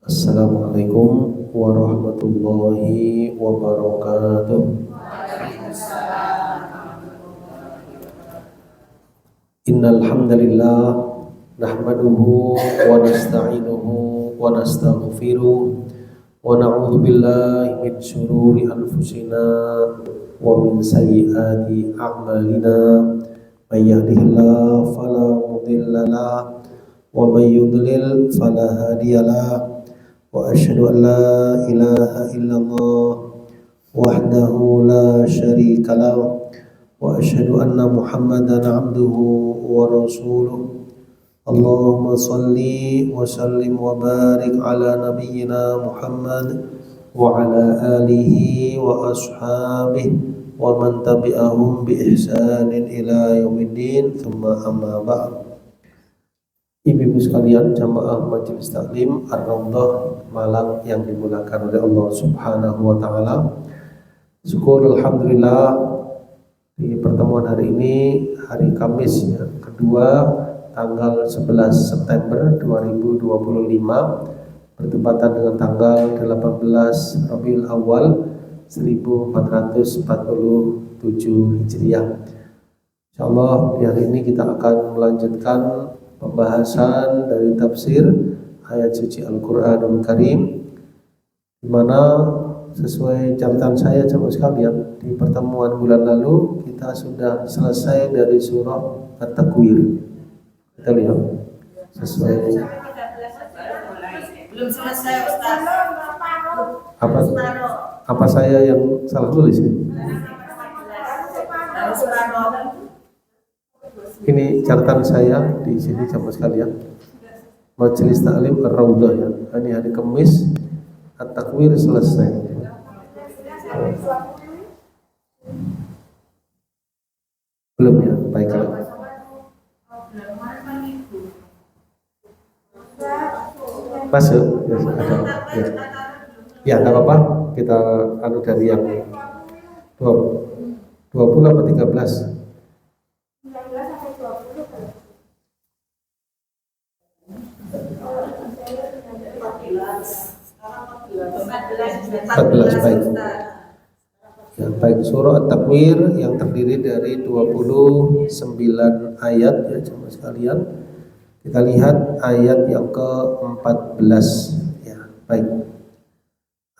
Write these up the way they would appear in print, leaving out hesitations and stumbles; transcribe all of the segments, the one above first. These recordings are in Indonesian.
Assalamualaikum warahmatullahi wabarakatuh. Innal hamdalillah nahmaduhu wa nasta'inuhu wa nastaghfiruh wa na'udzu billahi min shururi anfusina wa min sayyiati a'malina. May yahdihillahu fala mudilla lahu wa may yudlil fala hadiyalah. Wa asyhadu an la ilaha illallah wahdahu la syarika lahu wa asyhadu anna Muhammadan abduhu wa rasuluh. Allahumma salli wa sallim wa barik ala nabiyyina Muhammad wa ala alihi wa ashabihi wa man tabi'ahum bi ihsanin ila yaumiddin. Tsumma amma ba'd. Ibu-ibu sekalian, jamaah Majelis Taklim Ar-Raudhah Malang yang dimuliakan oleh Allah Subhanahu wa taala. Syukur alhamdulillah di pertemuan hari ini, hari Kamis ya, kedua, tanggal 11 September 2025 bertepatan dengan tanggal 18 Rabiul Awal 1447 Hijriah. Insyaallah di hari ini kita akan melanjutkan pembahasan dari tafsir ayat suci Al-Qur'anul Karim, di mana sesuai catatan saya jemaah sekalian, di pertemuan bulan lalu kita sudah selesai dari surah At-Takwir. Kita lihat sesuai belum selesai Ustaz. apa saya yang salah tulis ya? Ini catatan saya di sini jemaah sekalian. Majelis Taklim Ar-Raudhah ya. Ini hari Kamis, At-Takwir selesai. Belum ya, baiklah. Masuk, ya, ada. Ya, ya nggak apa-apa. Kita anu dari yang 20 atau 13. 14 baik. Ya, baik, surah At-Takwir yang terdiri dari 29 ayat ya jemaah sekalian. Kita lihat ayat yang ke-14 ya. Baik.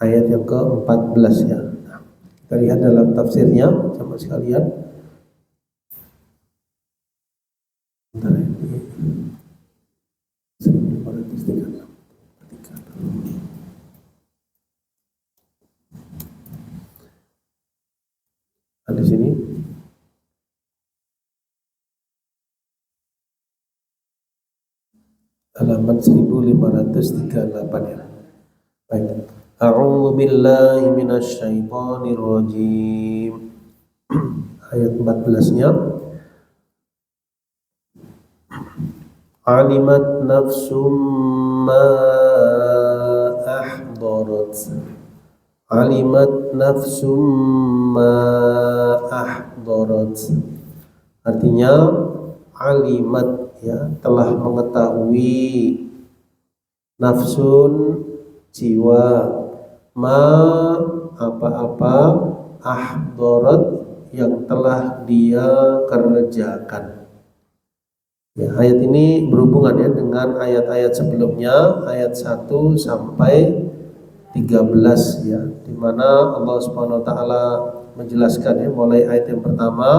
Ayat yang ke-14 ya. Nah, kita lihat dalam tafsirnya jemaah sekalian. Bentar ini. 1536. Di sini halaman 1538 ya. Baik. A'udzu billahi minasy syaithanir rajim. Ayat 14-nya. Alimat nafsum ma ahdarat. Alimat nafsum ma ahdarat. Artinya alimat ya, telah mengetahui, nafsun jiwa, ma apa-apa, ahdarat yang telah dia kerjakan. Ya, ayat ini berhubungan ya dengan ayat-ayat sebelumnya, ayat 1 sampai 13 ya, di mana Allah Subhanahu wa taala menjelaskan ya, mulai ayat yang pertama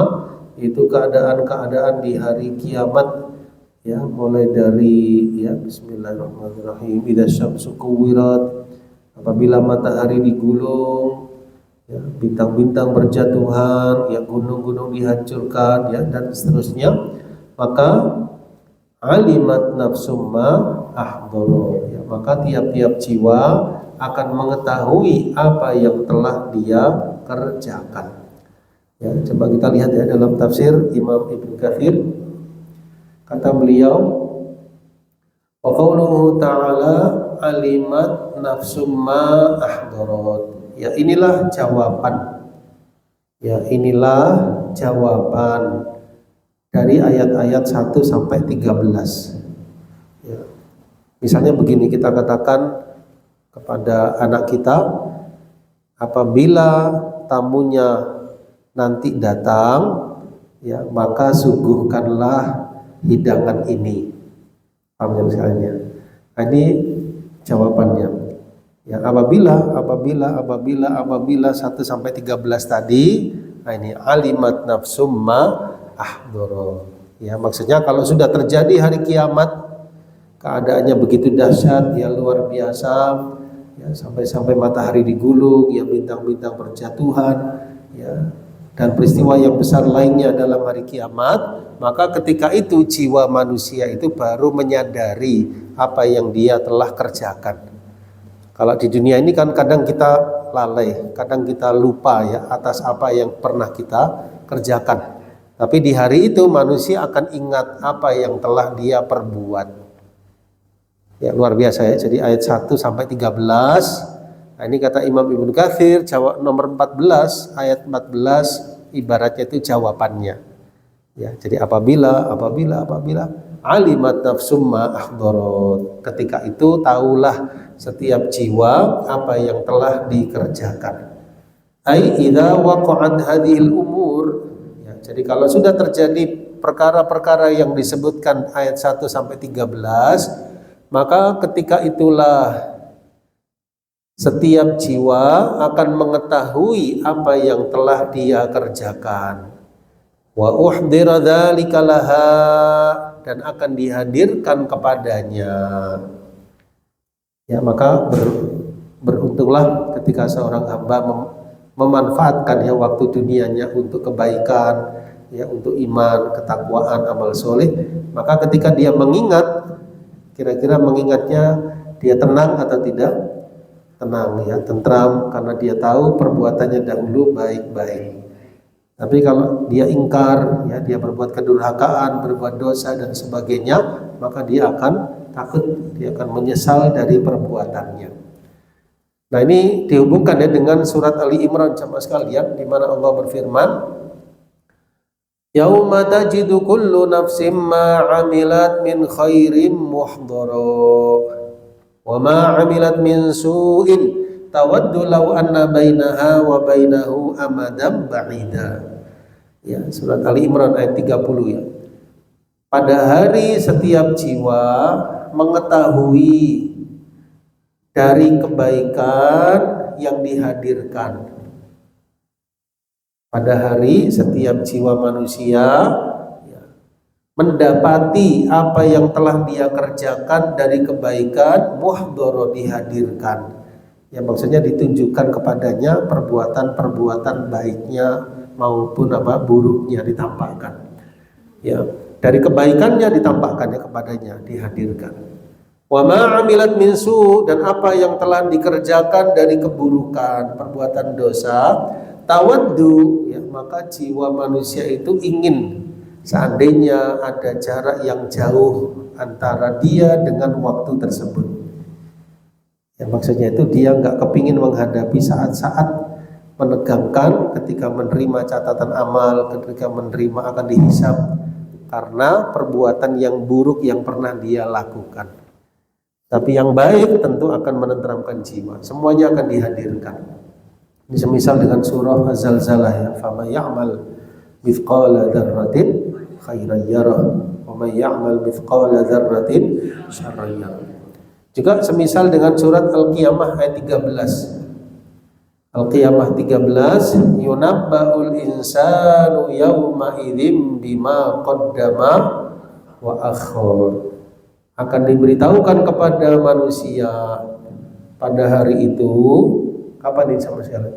itu keadaan-keadaan di hari kiamat ya, mulai dari ya bismillahirrahmanirrahim, idza syamsu kuwirat, apabila matahari digulung ya, bintang-bintang berjatuhan ya, gunung-gunung dihancurkan ya, dan seterusnya. Maka alimat nafsum ma ahdarat ya, maka tiap-tiap jiwa akan mengetahui apa yang telah dia kerjakan. Ya, coba kita lihat ya dalam tafsir Imam Ibnu Katsir, kata beliau, wa qauluhu ta'ala alimat nafsum ma ahdarat. Ya, inilah jawaban. Ya, inilah jawaban dari ayat-ayat 1 sampai 13. Ya. Misalnya begini, kita katakan kepada anak kita, apabila tamunya nanti datang, ya maka suguhkanlah hidangan ini. Paham ya misalnya? Nah, ini jawabannya. Ya, apabila 1 sampai 13 tadi, nah ini alimat nafsum ma ahdoro. Ya, maksudnya kalau sudah terjadi hari kiamat, keadaannya begitu dahsyat, ya luar biasa, ya sampai matahari digulung, ya bintang-bintang berjatuhan, ya dan peristiwa yang besar lainnya dalam hari kiamat, maka ketika itu jiwa manusia itu baru menyadari apa yang dia telah kerjakan. Kalau di dunia ini kan kadang kita lalai, kadang kita lupa ya atas apa yang pernah kita kerjakan. Tapi di hari itu manusia akan ingat apa yang telah dia perbuat. Ya luar biasa ya. Jadi ayat 1 sampai 13. Nah, ini kata Imam Ibnu Katsir, jawab nomor 14, ayat 14 ibaratnya itu jawabannya. Ya, jadi apabila alimat nafsum ma ahdharat. Ketika itu tahulah setiap jiwa apa yang telah dikerjakan. Ai idza waqa'at hadhil umur. Ya, jadi kalau sudah terjadi perkara-perkara yang disebutkan ayat 1 sampai 13, maka ketika itulah setiap jiwa akan mengetahui apa yang telah dia kerjakan. Wa uhdira dzalika laha, dan akan dihadirkan kepadanya. Ya, maka beruntunglah ketika seorang hamba memanfaatkan ya waktu dunianya untuk kebaikan, ya untuk iman, ketakwaan, amal soleh. Maka ketika dia mengingat, kira-kira mengingatnya dia tenang atau tidak? Tenang ya, tentram, karena dia tahu perbuatannya dahulu baik-baik. Tapi kalau dia ingkar, ya dia berbuat kedurhakaan, berbuat dosa dan sebagainya, maka dia akan takut, dia akan menyesal dari perbuatannya. Nah, ini dihubungkan ya dengan surat Ali Imran jamaah sekalian, di mana Allah berfirman, Yauma tajidu kullu nafsim ma 'amilat min khairin muhdhara wa ma 'amilat min su'in tawaddu law anna bainaha wa bainahu amadan ba'ida. Ya, surat Ali Imran ayat 30 ya. Pada hari setiap jiwa mengetahui dari kebaikan yang dihadirkan. Pada hari setiap jiwa manusia ya, mendapati apa yang telah dia kerjakan dari kebaikan, muhdhara, dihadirkan. Ya, maksudnya ditunjukkan kepadanya perbuatan-perbuatan baiknya maupun buruknya ditampakkan. Ya, dari kebaikannya ditampakkan ya kepadanya, dihadirkan. Wa ma 'amilat min su, dan apa yang telah dikerjakan dari keburukan, perbuatan dosa, tawaddu, ya maka jiwa manusia itu ingin seandainya ada jarak yang jauh antara dia dengan waktu tersebut. Ya, maksudnya itu dia nggak kepingin menghadapi saat-saat menegangkan ketika menerima catatan amal, ketika menerima akan dihisab karena perbuatan yang buruk yang pernah dia lakukan. Tapi yang baik tentu akan menenteramkan jiwa. Semuanya akan dihadirkan. Ini semisal dengan surah Az-Zalzalah ya, faman ya'mal mithqala dzarratin khairan yarah wa man ya'mal mithqala dzarratin syarran yarah. Juga semisal dengan surat Al-Qiyamah ayat 13. Al-Qiyamah 13, yunabba'ul insanu yawma idzim bima qaddama wa akhir. Akan diberitahukan kepada manusia pada hari itu. Kapan ini sama sekali?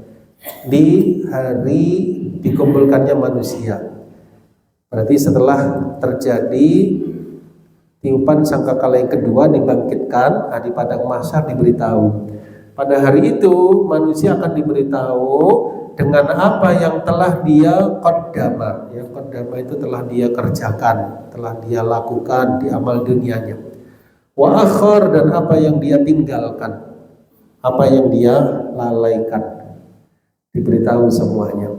Di hari dikumpulkannya manusia. Berarti setelah terjadi tiupan sangkakala yang kedua, dibangkitkan, di padang mahsyar diberitahu. Pada hari itu manusia akan diberitahu dengan apa yang telah dia qaddama. Ya, qaddama itu telah dia kerjakan, telah dia lakukan di amal dunianya. Wa akhir, dan apa yang dia tinggalkan, apa yang dia lalaikan. Diberitahu semuanya.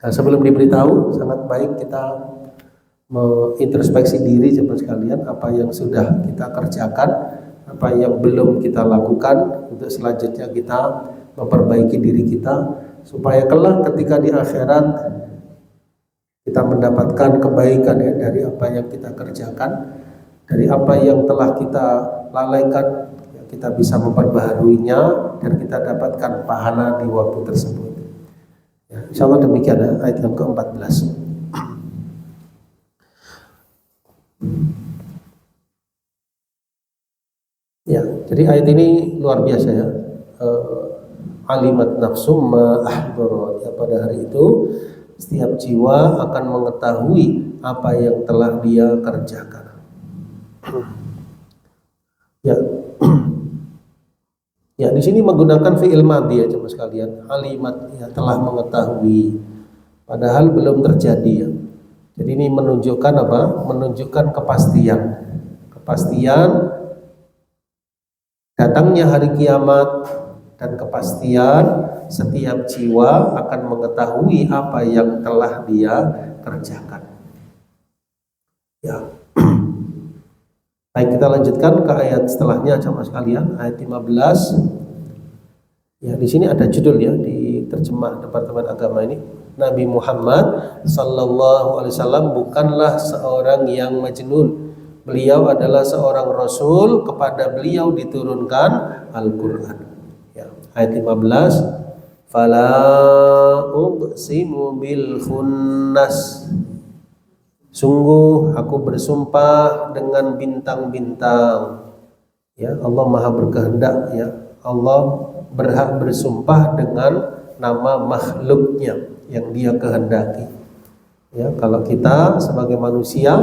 Nah, sebelum diberitahu sangat baik kita introspeksi diri jemaah sekalian, apa yang sudah kita kerjakan, apa yang belum kita lakukan untuk selanjutnya kita memperbaiki diri kita supaya kelak ketika di akhirat kita mendapatkan kebaikan ya dari apa yang kita kerjakan, dari apa yang telah kita lalaikan, ya, kita bisa memperbaharuinya dan kita dapatkan pahala di waktu tersebut. Ya, insya Allah demikian ya, ayat yang ke-14. Ya, jadi ayat ini luar biasa ya. Alimat nafsum ma ahdarat. Ya, pada hari itu setiap jiwa akan mengetahui apa yang telah dia kerjakan. Ya. Ya, di sini menggunakan fi'il madhi ya jemaah sekalian. Alimat ya telah mengetahui padahal belum terjadi ya. Jadi ini menunjukkan apa? Menunjukkan kepastian. Kepastian datangnya hari kiamat dan kepastian setiap jiwa akan mengetahui apa yang telah dia kerjakan. Ya. Baik, kita lanjutkan ke ayat setelahnya jemaah sekalian, ayat 15. Ya, di sini ada judul ya di terjemah Departemen Agama ini. Nabi Muhammad sallallahu alaihi wasallam bukanlah seorang yang majnun. Beliau adalah seorang rasul, kepada beliau diturunkan Al-Qur'an. Ya, ayat 15. Fala uqsimu bil khunnas. Sungguh aku bersumpah dengan bintang-bintang. Ya, Allah Maha berkehendak ya. Allah berhak bersumpah dengan nama makhluknya yang dia kehendaki. Ya, kalau kita sebagai manusia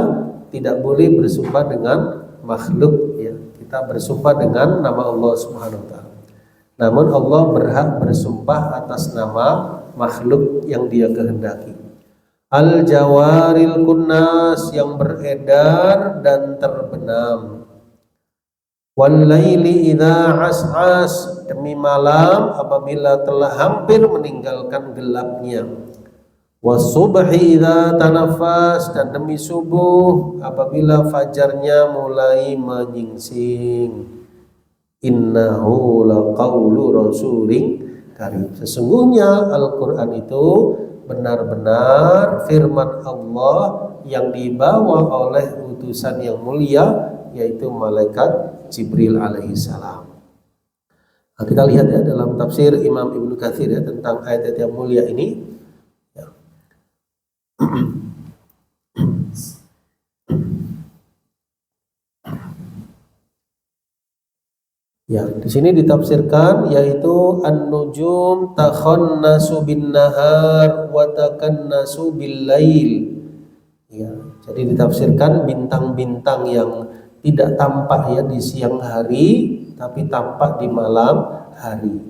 tidak boleh bersumpah dengan makhluk ya. Kita bersumpah dengan nama Allah Subhanahu wa taala. Namun Allah berhak bersumpah atas nama makhluk yang dia kehendaki. Al-jawaril kunnas, yang beredar dan terbenam. Wal-laili idza as'as, demi malam apabila telah hampir meninggalkan gelapnya. Was-subhi idza tanafas, dan demi subuh apabila fajarnya mulai menyingsing. Innahu laqaulu rasulin karim. Sesungguhnya Al-Qur'an itu benar-benar firman Allah yang dibawa oleh utusan yang mulia, yaitu malaikat Jibril alaihissalam. Nah, kita lihat ya dalam tafsir Imam Ibnu Katsir ya tentang ayat-ayat yang mulia ini. Ya. Ya, di sini ditafsirkan yaitu an-nujum takhannasu bin nahar wa takannasu bil lail. Ya, jadi ditafsirkan bintang-bintang yang tidak tampak ya di siang hari tapi tampak di malam hari.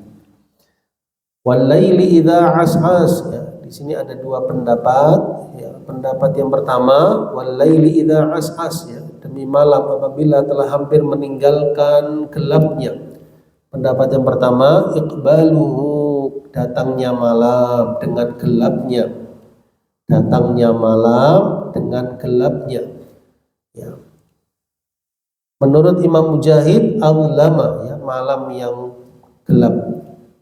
Wal laili idza as'as, ya, di sini ada dua pendapat ya. Pendapat yang pertama wal laili idza as'as, ya, demi malam apabila telah hampir meninggalkan gelapnya. Pendapat yang pertama iqbaluhu, datangnya malam dengan gelapnya. Datangnya malam dengan gelapnya. Ya. Menurut Imam Mujahid al-lama, ya, malam yang gelap.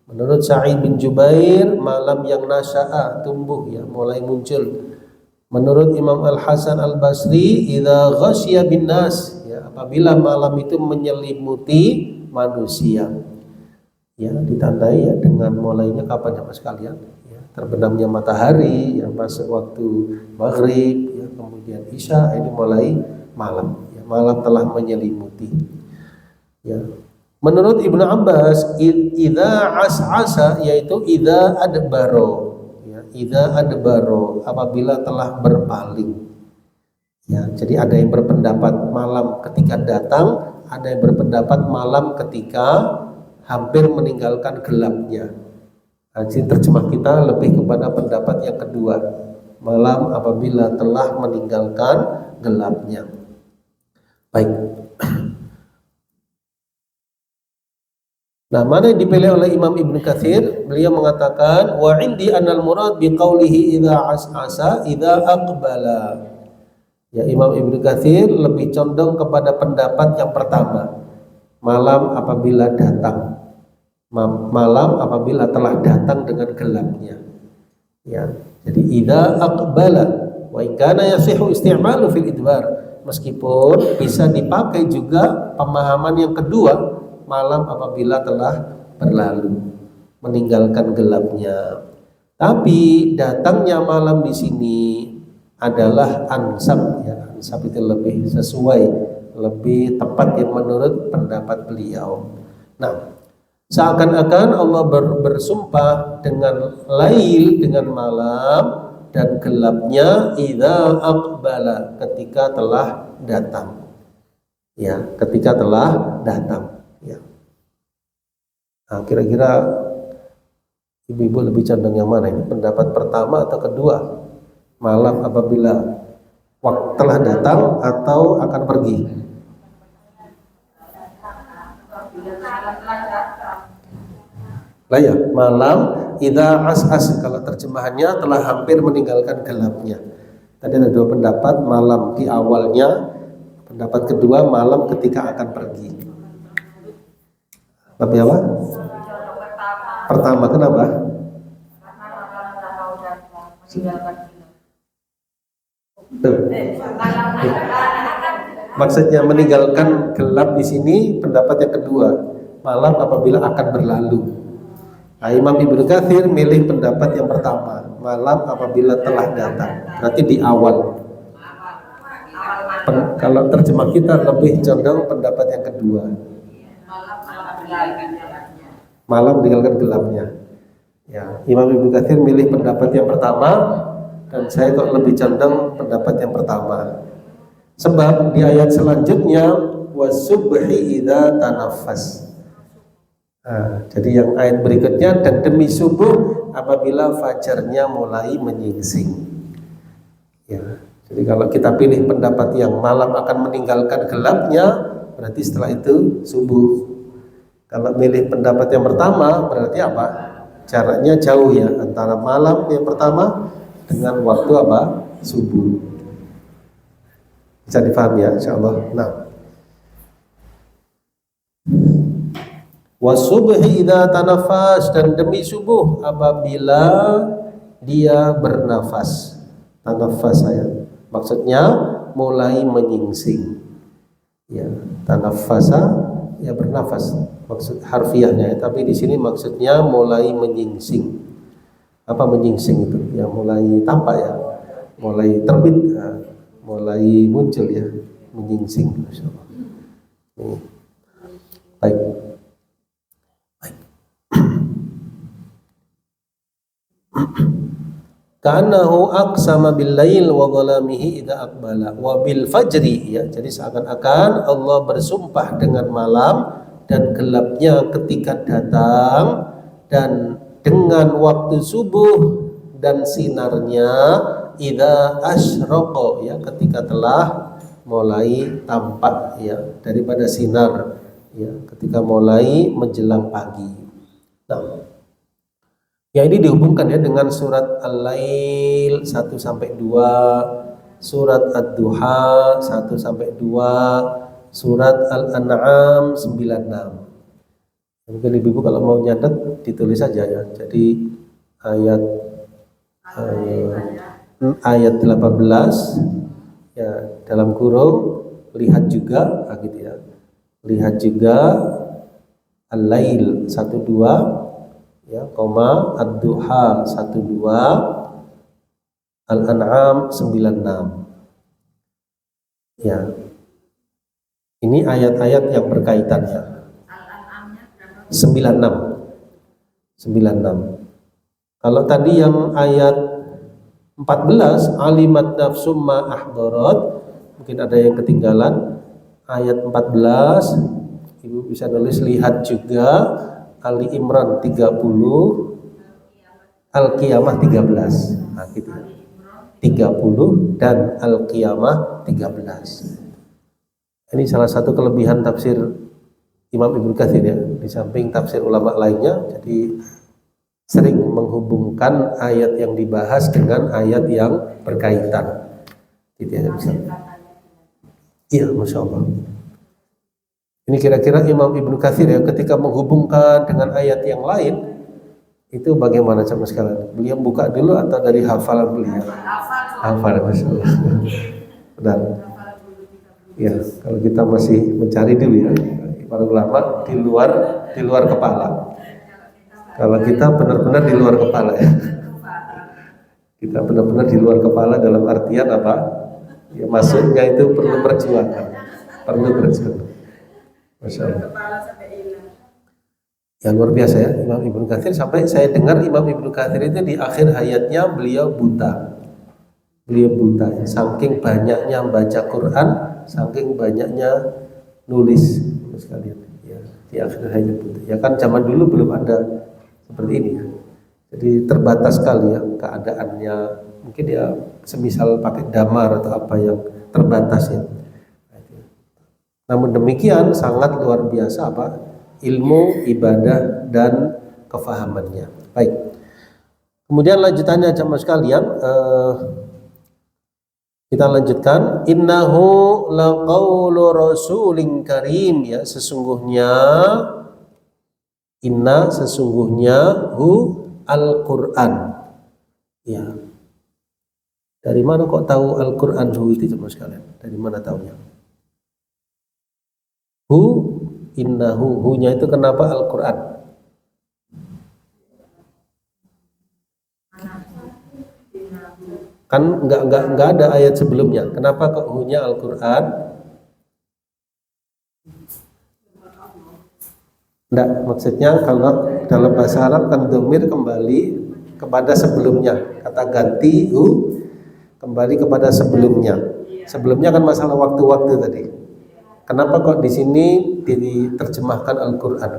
Menurut Sa'id bin Jubair malam yang nasya'a, tumbuh ya, mulai muncul. Menurut Imam Al-Hasan Al-Basri idza ghasyiya bin nas, ya, apabila malam itu menyelimuti manusia. Ya, ditandai ya dengan mulainya kapan ya Mas kalian? Ya, terbenamnya matahari ya pas waktu maghrib ya, kemudian isya, ini mulai malam. Ya, malam telah menyelimuti. Ya. Menurut Ibnu Abbas idza as'asa, yaitu idza adbaro. Idza adbaro, apabila telah berpaling. Ya, jadi ada yang berpendapat malam ketika datang, ada yang berpendapat malam ketika hampir meninggalkan gelapnya. Nah, jadi terjemah kita lebih kepada pendapat yang kedua, malam apabila telah meninggalkan gelapnya. Baik. Nah, mana yang dipilih oleh Imam Ibnu Katsir? Beliau mengatakan wa indi anal murad biqaulihi idza as'asa idza aqbala. Ya, Imam Ibnu Katsir lebih condong kepada pendapat yang pertama. malam apabila datang, malam apabila telah datang dengan gelapnya. Ya, jadi idza aqbala wa in kana yasihu isti'malu fil idbar, meskipun bisa dipakai juga pemahaman yang kedua, malam apabila telah berlalu, meninggalkan gelapnya. Tapi datangnya malam di sini adalah ansab, ya, ansab itu lebih sesuai, lebih tepat yang menurut pendapat beliau. Nah, seakan-akan Allah bersumpah dengan lail, dengan malam, dan gelapnya idza aqbala, ketika telah datang. Ya, ketika telah datang. Ya. Nah, kira-kira ibu-ibu lebih condong yang mana ini? Pendapat pertama atau kedua? Malam apabila waktu telah datang atau akan pergi? Lah ya, malam idza as'as, kalau terjemahannya telah hampir meninggalkan gelapnya. Tadi ada dua pendapat, malam di awalnya, pendapat kedua malam ketika akan pergi. Tapi apa? Pertama, kenapa? Maksudnya meninggalkan gelap di sini pendapat yang kedua, malam apabila akan berlalu. Nah, Imam Ibnu Katsir milih pendapat yang pertama, malam apabila telah datang. Berarti di awal. Kalau terjemah kita lebih condong pendapat yang kedua, malam meninggalkan gelapnya. Ya, Imam Ibnu Katsir milih pendapat yang pertama, dan saya kok lebih condong pendapat yang pertama. Sebab di ayat selanjutnya wasubhi idza tanaffas. Nah, jadi yang ayat berikutnya, dan demi subuh apabila fajarnya mulai menyingsing. Ya, jadi kalau kita pilih pendapat yang malam akan meninggalkan gelapnya, berarti setelah itu subuh. Kalau milih pendapat yang pertama, berarti apa? Jaraknya jauh ya antara malam yang pertama dengan waktu apa? Subuh. Bisa difahami ya, insyaallah. Nah, wasubhi idza tanafas, dan demi subuh apabila dia bernafas. Tanafas saya, maksudnya mulai menyingsing. Ya, tanafasa ya bernafas, maksud harfiahnya. Tapi di sini maksudnya mulai menyingsing. Apa menyingsing itu? Ya mulai tampak ya, mulai terbit, ya, mulai muncul ya, menyingsing. Masyaallah. Baik. Ka'annahu aqsama bil lail wa dhalamihi idza aqbala wa bil fajri, ya, jadi seakan-akan Allah bersumpah dengan malam dan gelapnya ketika datang, dan dengan waktu subuh dan sinarnya idza asyraqa, ya, ketika telah mulai tampak, ya, daripada sinar, ya, ketika mulai menjelang pagi. Nah, ya, ini dihubungkan ya dengan surat Al-Lail 1 sampai 2, surat Ad-Duha 1 sampai 2, surat Al-An'am 96. Mungkin ibu-ibu kalau mau nyatet ditulis saja ya. Jadi ayat 18 ya dalam kurung lihat juga, gitu ya. Lihat juga Al-Lail 1 2 ya, koma Ad-Duha 1 2, Al-An'am 96. Ya. Ini ayat-ayat yang berkaitan ya. 96. Kalau tadi yang ayat 14 alimat nafsum ma ahdarat, mungkin ada yang ketinggalan. Ayat 14 Ibu bisa nulis lihat juga Ali Imran 30, Al-Qiyamah 13. Nah, gitu. 30 dan Al-Qiyamah 13. Ini salah satu kelebihan tafsir Imam Ibnu Katsir ya, di samping tafsir ulama lainnya, jadi sering menghubungkan ayat yang dibahas dengan ayat yang berkaitan. Gitu ya, bisa. Iya, Masya Allah. Ini kira-kira Imam Ibnu Katsir ya ketika menghubungkan dengan ayat yang lain itu bagaimana sama sekalian? Beliau buka dulu atau dari hafalan beliau? Hafal, Masya Allah. Benar. Ya, kalau kita masih mencari dulu ya, para ulama di luar kepala. Kalau kita benar-benar di luar kepala ya. Kita benar-benar di luar kepala dalam artian apa? Ya, maksudnya itu perlu perjuangan. Perlu perjuangan. Masya Allah. Ya luar biasa ya Imam Ibnu Katsir, sampai saya dengar Imam Ibnu Katsir itu di akhir hayatnya beliau buta. Beliau buta, saking banyaknya baca Quran, saking banyaknya nulis sekalian. Ya, di akhir hayat buta. Ya kan zaman dulu belum ada seperti ini ya. Jadi terbatas sekali ya keadaannya. Mungkin ya semisal pakai damar atau apa yang terbatas ya. Namun demikian sangat luar biasa apa? Ilmu, ibadah, dan kefahamannya. Baik. Kemudian lanjutannya jamaah sekalian, kita lanjutkan. Innahu laqaulu rasulin karim, ya sesungguhnya hu Al-Qur'an. Ya. Dari mana kok tahu Al-Qur'an hu itu jamaah sekalian? Dari mana tahunya? Innahu, hu-nya itu kenapa Al-Quran? Kan nggak ada ayat sebelumnya. Kenapa kok hu-nya Al-Quran? Enggak, maksudnya kalau dalam bahasa Arab kan dhamir kembali kepada sebelumnya. Kata ganti hu kembali kepada sebelumnya. Sebelumnya kan masalah waktu-waktu tadi. Kenapa kok di sini diterjemahkan Al-Quran?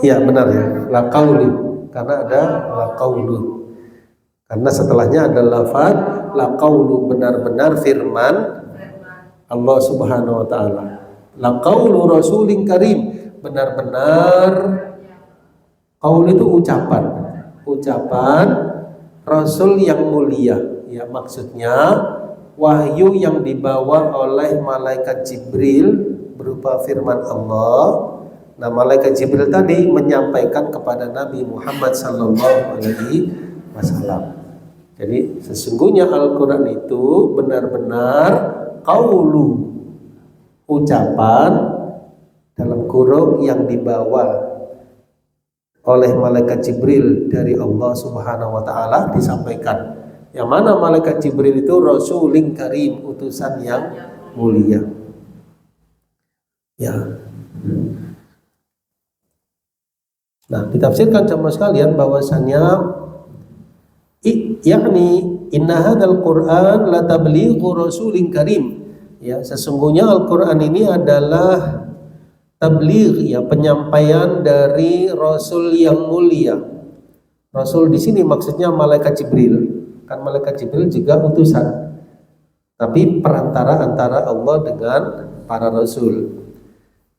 Iya benar ya, laqaulu, karena ada laqaulu. Karena setelahnya ada lafaz laqaulu, benar-benar firman Allah Subhanahu wa taala. Laqaulu rasulin karim, benar-benar qaul itu ucapan rasul yang mulia. Ya maksudnya wahyu yang dibawa oleh malaikat Jibril berupa firman Allah. Nah, malaikat Jibril tadi menyampaikan kepada Nabi Muhammad sallallahu alaihi wasallam. Jadi sesungguhnya Al-Qur'an itu benar-benar qaulu, ucapan dalam kurung yang dibawa oleh malaikat Jibril dari Allah Subhanahu wa taala disampaikan. Yang mana malaikat Jibril itu rasulin karim, utusan yang mulia. Ya. Nah, ditafsirkan sama sekalian bahwasannya yakni inna hadzal Qur'an la tablighu rasulin karim. Ya, sesungguhnya Al-Qur'an ini adalah tabligh, ya penyampaian dari rasul yang mulia. Rasul di sini maksudnya malaikat Jibril. Kan malaikat Jibril juga utusan, tapi perantara antara Allah dengan para rasul.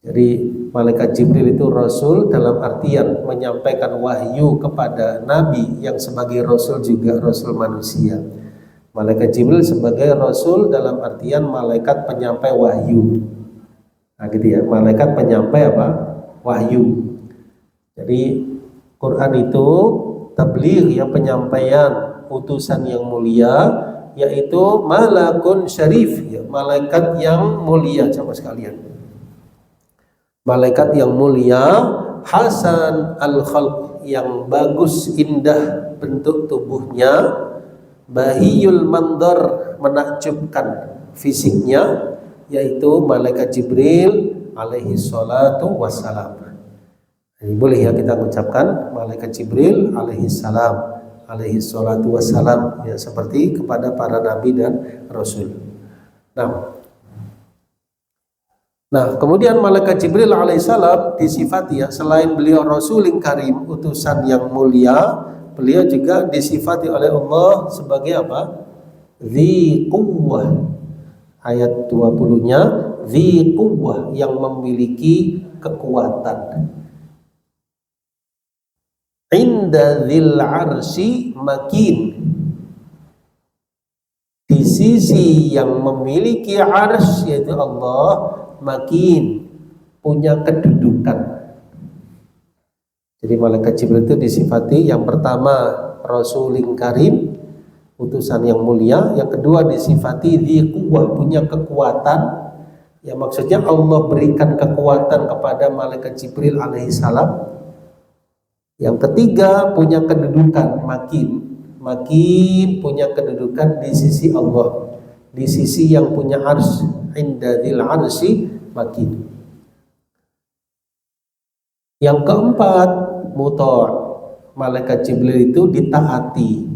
Jadi malaikat Jibril itu rasul dalam artian menyampaikan wahyu kepada Nabi yang sebagai rasul juga rasul manusia. Malaikat Jibril sebagai rasul dalam artian malaikat penyampai wahyu. Nah gitu ya, malaikat penyampai apa? Wahyu. Jadi Quran itu tabligh, ya penyampaian utusan yang mulia, yaitu malakun syarif, ya malaikat yang mulia sama sekalian. Malaikat yang mulia, hasan al-khalq, yang bagus indah bentuk tubuhnya, bahiyul mandar, menakjubkan fisiknya, yaitu malaikat Jibril alaihi salatu wassalam. Ini boleh ya kita mengucapkan malaikat Jibril alaihi salam, alaihi salatu wassalam, ya seperti kepada para nabi dan rasul. Nah, kemudian malaikat Jibril alaihissalam disifati, ya selain beliau rasulin karim, utusan yang mulia, beliau juga disifati oleh Allah sebagai apa? Dzi quwwah. Ayat 20-nya, dzi quwwah, yang memiliki kekuatan. Inda dzil arsy makin, di di sisi yang memiliki arsy yaitu Allah, makin punya kedudukan. Jadi malaikat Jibril itu disifati yang pertama Rasulin Karim, utusan yang mulia. Yang kedua disifati dzi quwwah, punya kekuatan. Ya maksudnya Allah berikan kekuatan kepada malaikat Jibril alaihissalam. Yang ketiga punya kedudukan, makin punya kedudukan di sisi Allah, di sisi yang punya arsy, inda dzil arsy makin. Yang keempat muta', malaikat Jibril itu ditaati.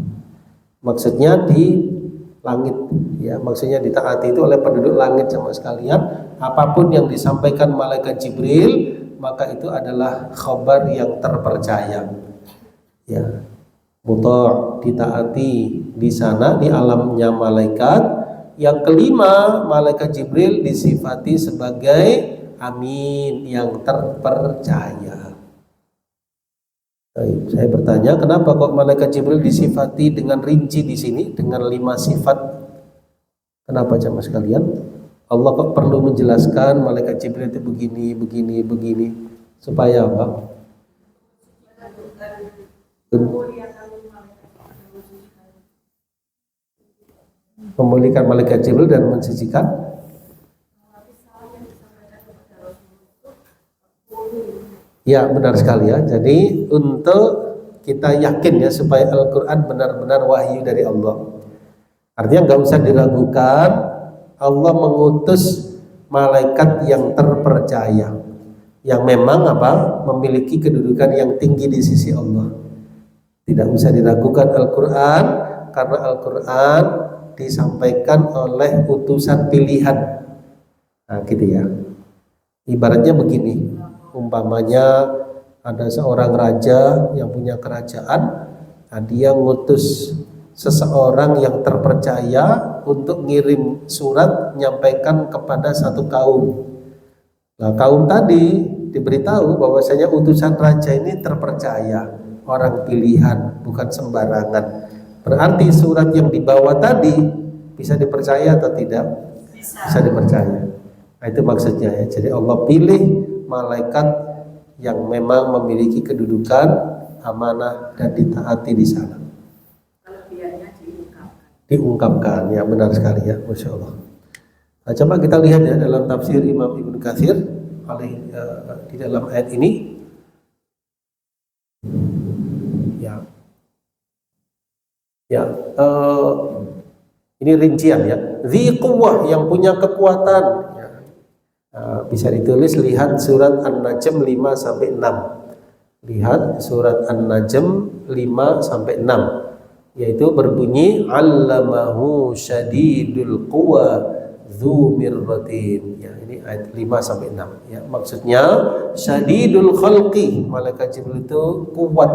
Maksudnya di langit, ya maksudnya ditaati itu oleh penduduk langit sama sekalian. Apapun yang disampaikan malaikat Jibril maka itu adalah khabar yang terpercaya. Ya, muta', ditaati di sana di alamnya malaikat. Yang kelima, malaikat Jibril disifati sebagai amin, yang terpercaya. Saya bertanya, kenapa kok malaikat Jibril disifati dengan rinci di sini dengan 5 sifat? Kenapa jamaah sekalian? Allah kok perlu menjelaskan malaikat Jibril itu begini supaya apa? Memulihkan malaikat Jibril dan mensucikan. Ya benar sekali ya. Jadi untuk kita yakin ya supaya Al-Quran benar-benar wahyu dari Allah. Artinya nggak usah diragukan, Allah mengutus malaikat yang terpercaya, yang memang memiliki kedudukan yang tinggi di sisi Allah. Tidak usah diragukan Al-Quran, karena Al-Quran disampaikan oleh utusan pilihan. Nah gitu ya. Ibaratnya begini, umpamanya ada seorang raja yang punya kerajaan, nah dia ngutus seseorang yang terpercaya untuk ngirim surat menyampaikan kepada satu kaum. Nah kaum tadi diberitahu bahwasanya utusan raja ini terpercaya, orang pilihan, bukan sembarangan. Berarti surat yang dibawa tadi bisa dipercaya atau tidak? Bisa dipercaya. Nah itu maksudnya ya. Jadi Allah pilih malaikat yang memang memiliki kedudukan, amanah dan ditaati di sana. Diungkapkan ya, benar sekali ya, Masya Allah. Nah, coba kita lihat ya dalam tafsir Imam Ibnu Katsir di dalam ayat ini ini rincian ya, dzi quwwah, yang punya kekuatan ya. Bisa ditulis, lihat surat An-Najm 5-6. Lihat surat An-Najm 5-6, yaitu berbunyi allamahu syadidul quwa dzu mirratin. Ya, ini ayat 5-6 ya. Maksudnya syadidul khalqi, malaikat Jibril itu kuat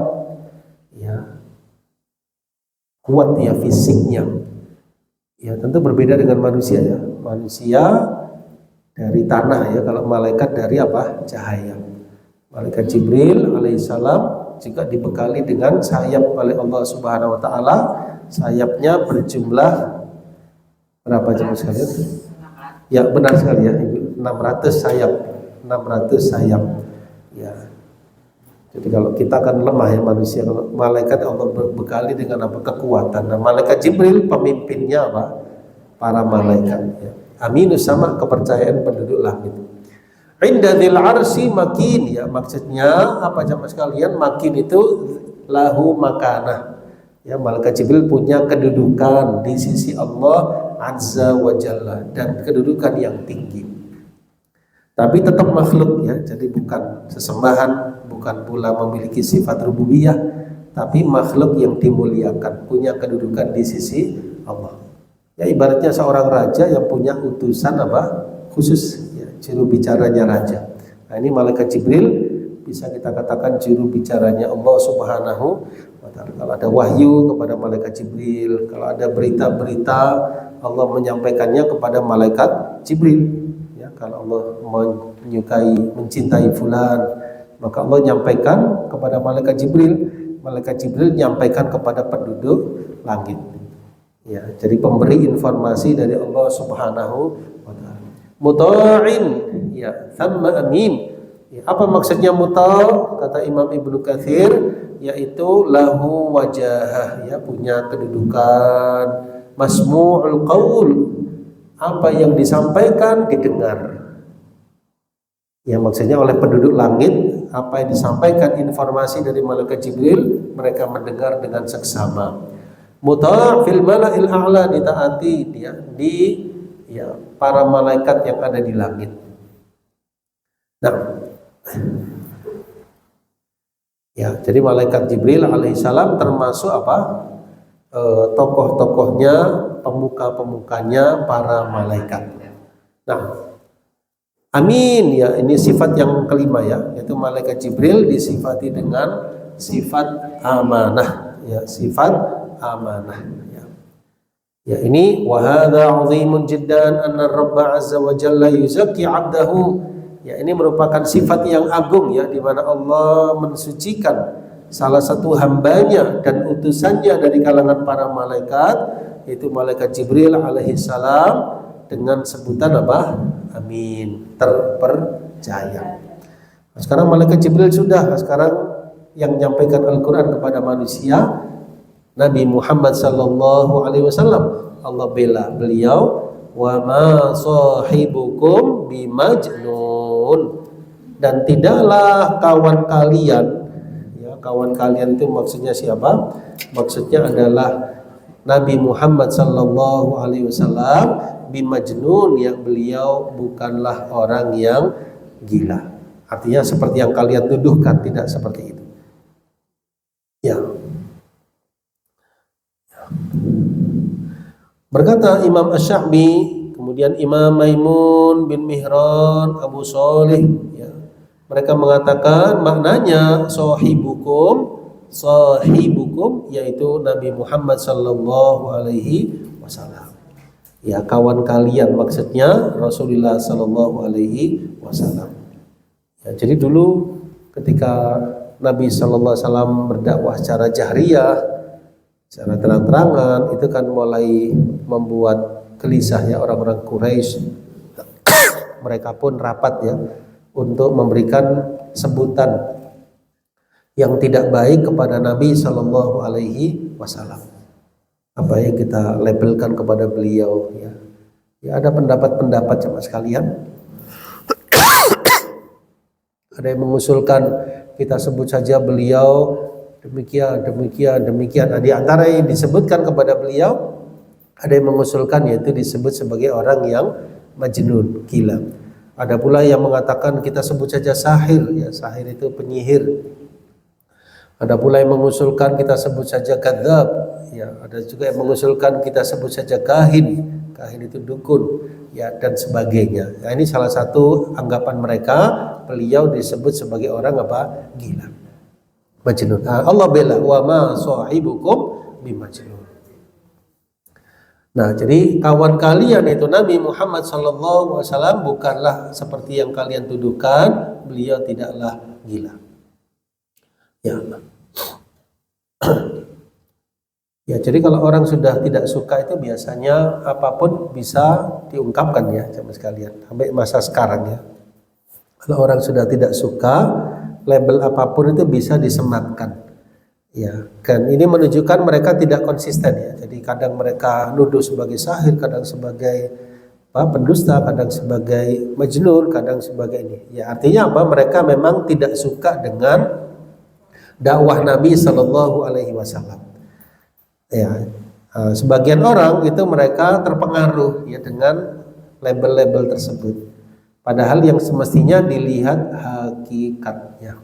ya. Kuat ya fisiknya. Ya, tentu berbeda dengan manusia ya. Manusia dari tanah ya, kalau malaikat dari cahaya. Malaikat Jibril alaihissalam juga dibekali dengan sayap oleh Allah Subhanahu wa taala. Sayapnya berjumlah berapa jemaah sekalian? Ya, benar sekali ya, 600 sayap. 600 sayap. Ya. Jadi kalau kita kan lemah ya manusia, kalau malaikat Allah berbekali dengan kekuatan. Nah, malaikat Jibril pemimpinnya para malaikat ya. Aminus, sama kepercayaan penduduk langit. Inda dzil arsy makin, ya maksudnya jamaah sekalian, makin itu lahu makanah. Ya, malaikat Jibril punya kedudukan di sisi Allah Azza wa Jalla, dan kedudukan yang tinggi. Tapi tetap makhluk ya, jadi bukan sesembahan, bukan pula memiliki sifat rububiyah, tapi makhluk yang dimuliakan, punya kedudukan di sisi Allah. Ya ibaratnya seorang raja yang punya utusan khusus ya, juru bicaranya raja. Nah ini malaikat Jibril bisa kita katakan juru bicaranya Allah Subhanahu wa ta'ala. Kalau ada wahyu kepada malaikat Jibril, kalau ada berita-berita Allah menyampaikannya kepada malaikat Jibril ya. Kalau Allah mencintai fulan, maka Allah menyampaikan kepada malaikat Jibril, malaikat Jibril menyampaikan kepada penduduk langit. Ya, jadi pemberi informasi dari Allah Subhanahu wa taala. Muta'in, ya, thamma amin. Ya, apa maksudnya muta'? Kata Imam Ibnu Katsir, yaitu lahu wajahah, ya, punya kedudukan, masmu'ul qaul, apa yang disampaikan didengar. Ya, maksudnya oleh penduduk langit, apa yang disampaikan informasi dari malaikat Jibril, mereka mendengar dengan seksama. Muta' fil mala'il a'la, ditaati dia di, ya, para malaikat yang ada di langit. Nah, ya, jadi malaikat Jibril alaihissalam termasuk apa? Tokoh-tokohnya, pemuka-pemukanya para malaikat. Nah, amin, ya, ini sifat yang kelima, ya, yaitu malaikat Jibril disifati dengan sifat amanah, ya, sifat amanah, ya. Ya, ini wa hadza 'azimun jiddan anna Rabb 'azza wa jalla yuzakki 'abdahu. Ya, ini merupakan sifat yang agung, ya, di mana Allah mensucikan salah satu hambanya dan utusannya dari kalangan para malaikat, yaitu malaikat Jibril alaihissalam, dengan sebutan apa? Amin, terpercaya. Nah, sekarang malaikat Jibril sudah, sekarang yang menyampaikan Al-Quran kepada manusia Nabi Muhammad sallallahu alaihi wasallam. Allah bela beliau, wa ma sahibukum bimajnun, dan tidaklah kawan kalian, ya, kawan kalian itu maksudnya siapa? Maksudnya adalah Nabi Muhammad sallallahu alaihi wasallam bimajnun, yang beliau bukanlah orang yang gila. Artinya seperti yang kalian tuduhkan, tidak seperti itu. Ya. Berkata Imam Asy-Sya'bi, kemudian Imam Maimun bin Mihran, Abu Shalih, ya, mereka mengatakan maknanya sahibukum, yaitu Nabi Muhammad sallallahu alaihi wasallam. Ya, kawan kalian maksudnya Rasulullah sallallahu alaihi wasallam. Ya, jadi dulu ketika Nabi sallallahu alaihi wasallam berdakwah secara jahriyah, secara terang-terangan, itu kan mulai membuat gelisah, ya, orang-orang Quraisy. Mereka pun rapat, ya, untuk memberikan sebutan yang tidak baik kepada Nabi Sallallahu Alaihi Wasallam. Apa yang kita labelkan kepada beliau, ya. Ya, ada pendapat-pendapat sama sekalian. Ada yang mengusulkan kita sebut saja beliau demikian. Nah, di antara yang disebutkan kepada beliau, ada yang mengusulkan yaitu disebut sebagai orang yang majnun, gila. Ada pula yang mengatakan kita sebut saja sahir, ya, sahir itu penyihir. Ada pula yang mengusulkan kita sebut saja kadzab, ya. Ada juga yang mengusulkan kita sebut saja kahin itu dukun, ya, dan sebagainya. Nah, ini salah satu anggapan mereka, beliau disebut sebagai orang apa? Gila, majnun. Allah bela, wa ma sahibukum bimajnun. Nah, jadi kawan kalian itu Nabi Muhammad sallallahu alaihi wasallam bukanlah seperti yang kalian tuduhkan, beliau tidaklah gila. Ya. Ya, jadi kalau orang sudah tidak suka itu biasanya apapun bisa diungkapkan, ya, sama sekalian. Sampai masa sekarang, ya. Kalau orang sudah tidak suka, label apapun itu bisa disematkan. Ya, kan ini menunjukkan mereka tidak konsisten, ya. Jadi kadang mereka nuduh sebagai sahir, kadang sebagai pendusta, kadang sebagai majnun, kadang sebagai ini. Ya, artinya apa? Mereka memang tidak suka dengan dakwah Nabi Sallallahu Alaihi Wasallam. Ya, sebagian orang itu mereka terpengaruh, ya, dengan label-label tersebut. Padahal yang semestinya dilihat hakikatnya.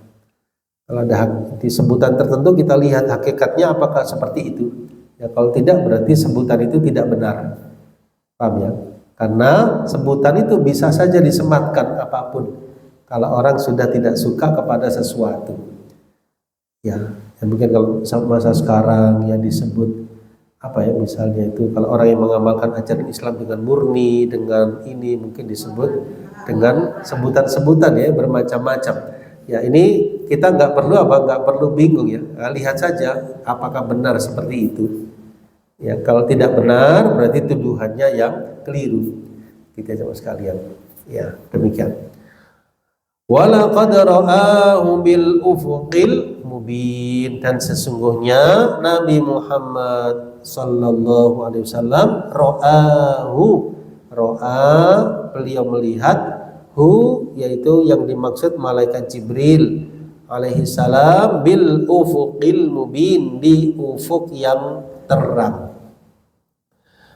Kalau ada di sebutan tertentu kita lihat hakikatnya apakah seperti itu. Ya, kalau tidak berarti sebutan itu tidak benar. Paham, ya? Karena sebutan itu bisa saja disematkan apapun. Kalau orang sudah tidak suka kepada sesuatu. Ya, mungkin kalau masa sekarang ya disebut apa, ya, misalnya itu kalau orang yang mengamalkan ajaran Islam dengan murni, dengan ini mungkin disebut dengan sebutan-sebutan, ya, bermacam-macam. Ya, ini kita nggak perlu bingung, ya. Nah, lihat saja apakah benar seperti itu. Ya, kalau tidak benar berarti tuduhannya yang keliru. Kita jemaah sekalian. Ya, demikian. Walaqad ra'ahu bil ufuqil mubin, dan sesungguhnya Nabi Muhammad sallallahu alaihi wasallam ra'a beliau melihat yaitu yang dimaksud malaikat Jibril alaihi salam bil ufuqil mubin, di ufuk yang terang.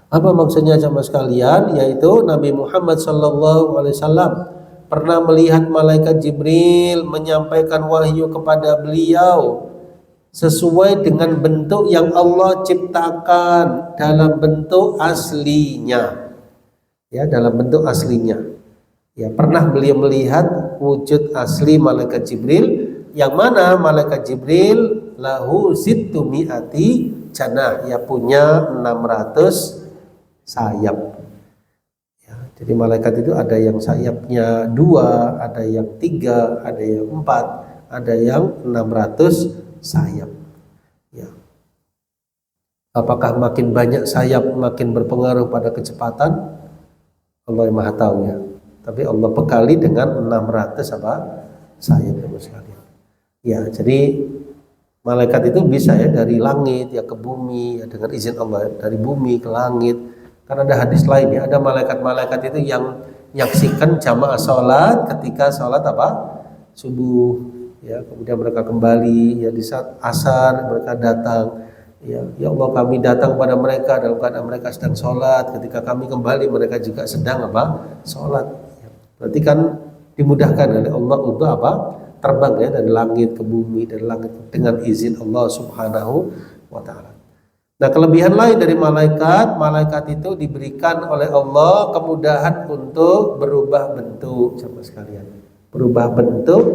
Apa maksudnya jemaah sekalian? Yaitu Nabi Muhammad sallallahu alaihi wasallam pernah melihat malaikat Jibril menyampaikan wahyu kepada beliau sesuai dengan bentuk yang Allah ciptakan dalam bentuk aslinya. Ya, dalam bentuk aslinya. Ya, pernah beliau melihat wujud asli malaikat Jibril, yang mana malaikat Jibril lahu sittu mi'ati janah, ya punya 600 sayap. Ya, jadi malaikat itu ada yang sayapnya 2, ada yang 3, ada yang 4, ada yang 600 sayap. Ya. Apakah makin banyak sayap makin berpengaruh pada kecepatan? Allah yang Maha tahu ya. Tapi Allah bekali dengan 600 sayap sekalian. Ya, jadi malaikat itu bisa ya dari langit ya ke bumi ya, dengan izin Allah, dari bumi ke langit. Karena ada hadis lain ya, ada malaikat-malaikat itu yang menyaksikan jamaah sholat ketika sholat subuh ya, kemudian mereka kembali ya, di saat asar mereka datang ya, ya Allah kami datang kepada mereka dalam keadaan mereka sedang sholat, ketika kami kembali mereka juga sedang sholat ya. Berarti kan dimudahkan oleh Allah untuk terbang ya dari langit ke bumi, dari langit dengan izin Allah subhanahu wa ta'ala. Nah, kelebihan lain dari malaikat itu diberikan oleh Allah kemudahan untuk berubah bentuk, sama sekalian. Berubah bentuk,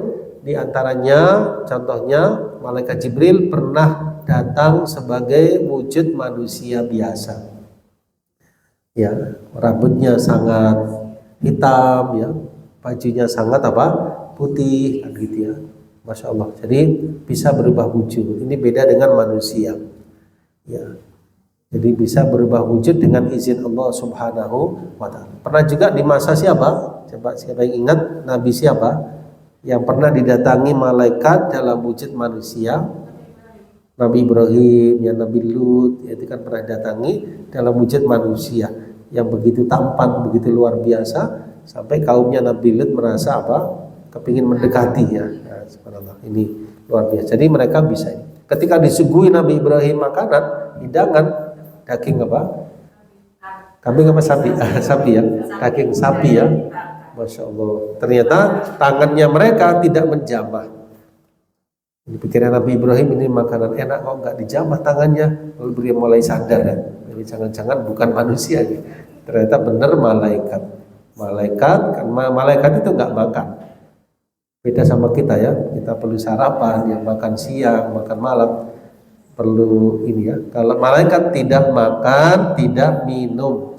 diantaranya contohnya malaikat Jibril pernah datang sebagai wujud manusia biasa. Ya, rambutnya sangat hitam ya, bajunya sangat putih gitu ya. Masya Allah. Jadi bisa berubah wujud. Ini beda dengan manusia. Ya, jadi bisa berubah wujud dengan izin Allah subhanahu wa ta'ala. Pernah juga di masa siapa? Coba siapa yang ingat Nabi siapa yang pernah didatangi malaikat dalam wujud manusia? Nabi Ibrahim, ya Nabi Lut, itu kan pernah datangi dalam wujud manusia yang begitu tampan, begitu luar biasa, sampai kaumnya Nabi Lut merasa kepingin mendekati ya. Nah, subhanallah, ini luar biasa. Jadi mereka bisa ini. Ketika disuguhi Nabi Ibrahim makanan, hidangan daging kambing sapi? Sapi ya, daging sapi ya. Masya Allah. Ternyata tangannya mereka tidak menjamah. Ini pikiran Nabi Ibrahim, ini makanan enak kok nggak dijamah tangannya. Lalu beliau mulai sadar ya, jadi jangan-jangan bukan manusia nih. Ternyata benar malaikat. Malaikat itu nggak makan. Beda sama kita ya, kita perlu sarapan, yang makan siang, makan malam, perlu ini ya. Kalau malaikat tidak makan, tidak minum,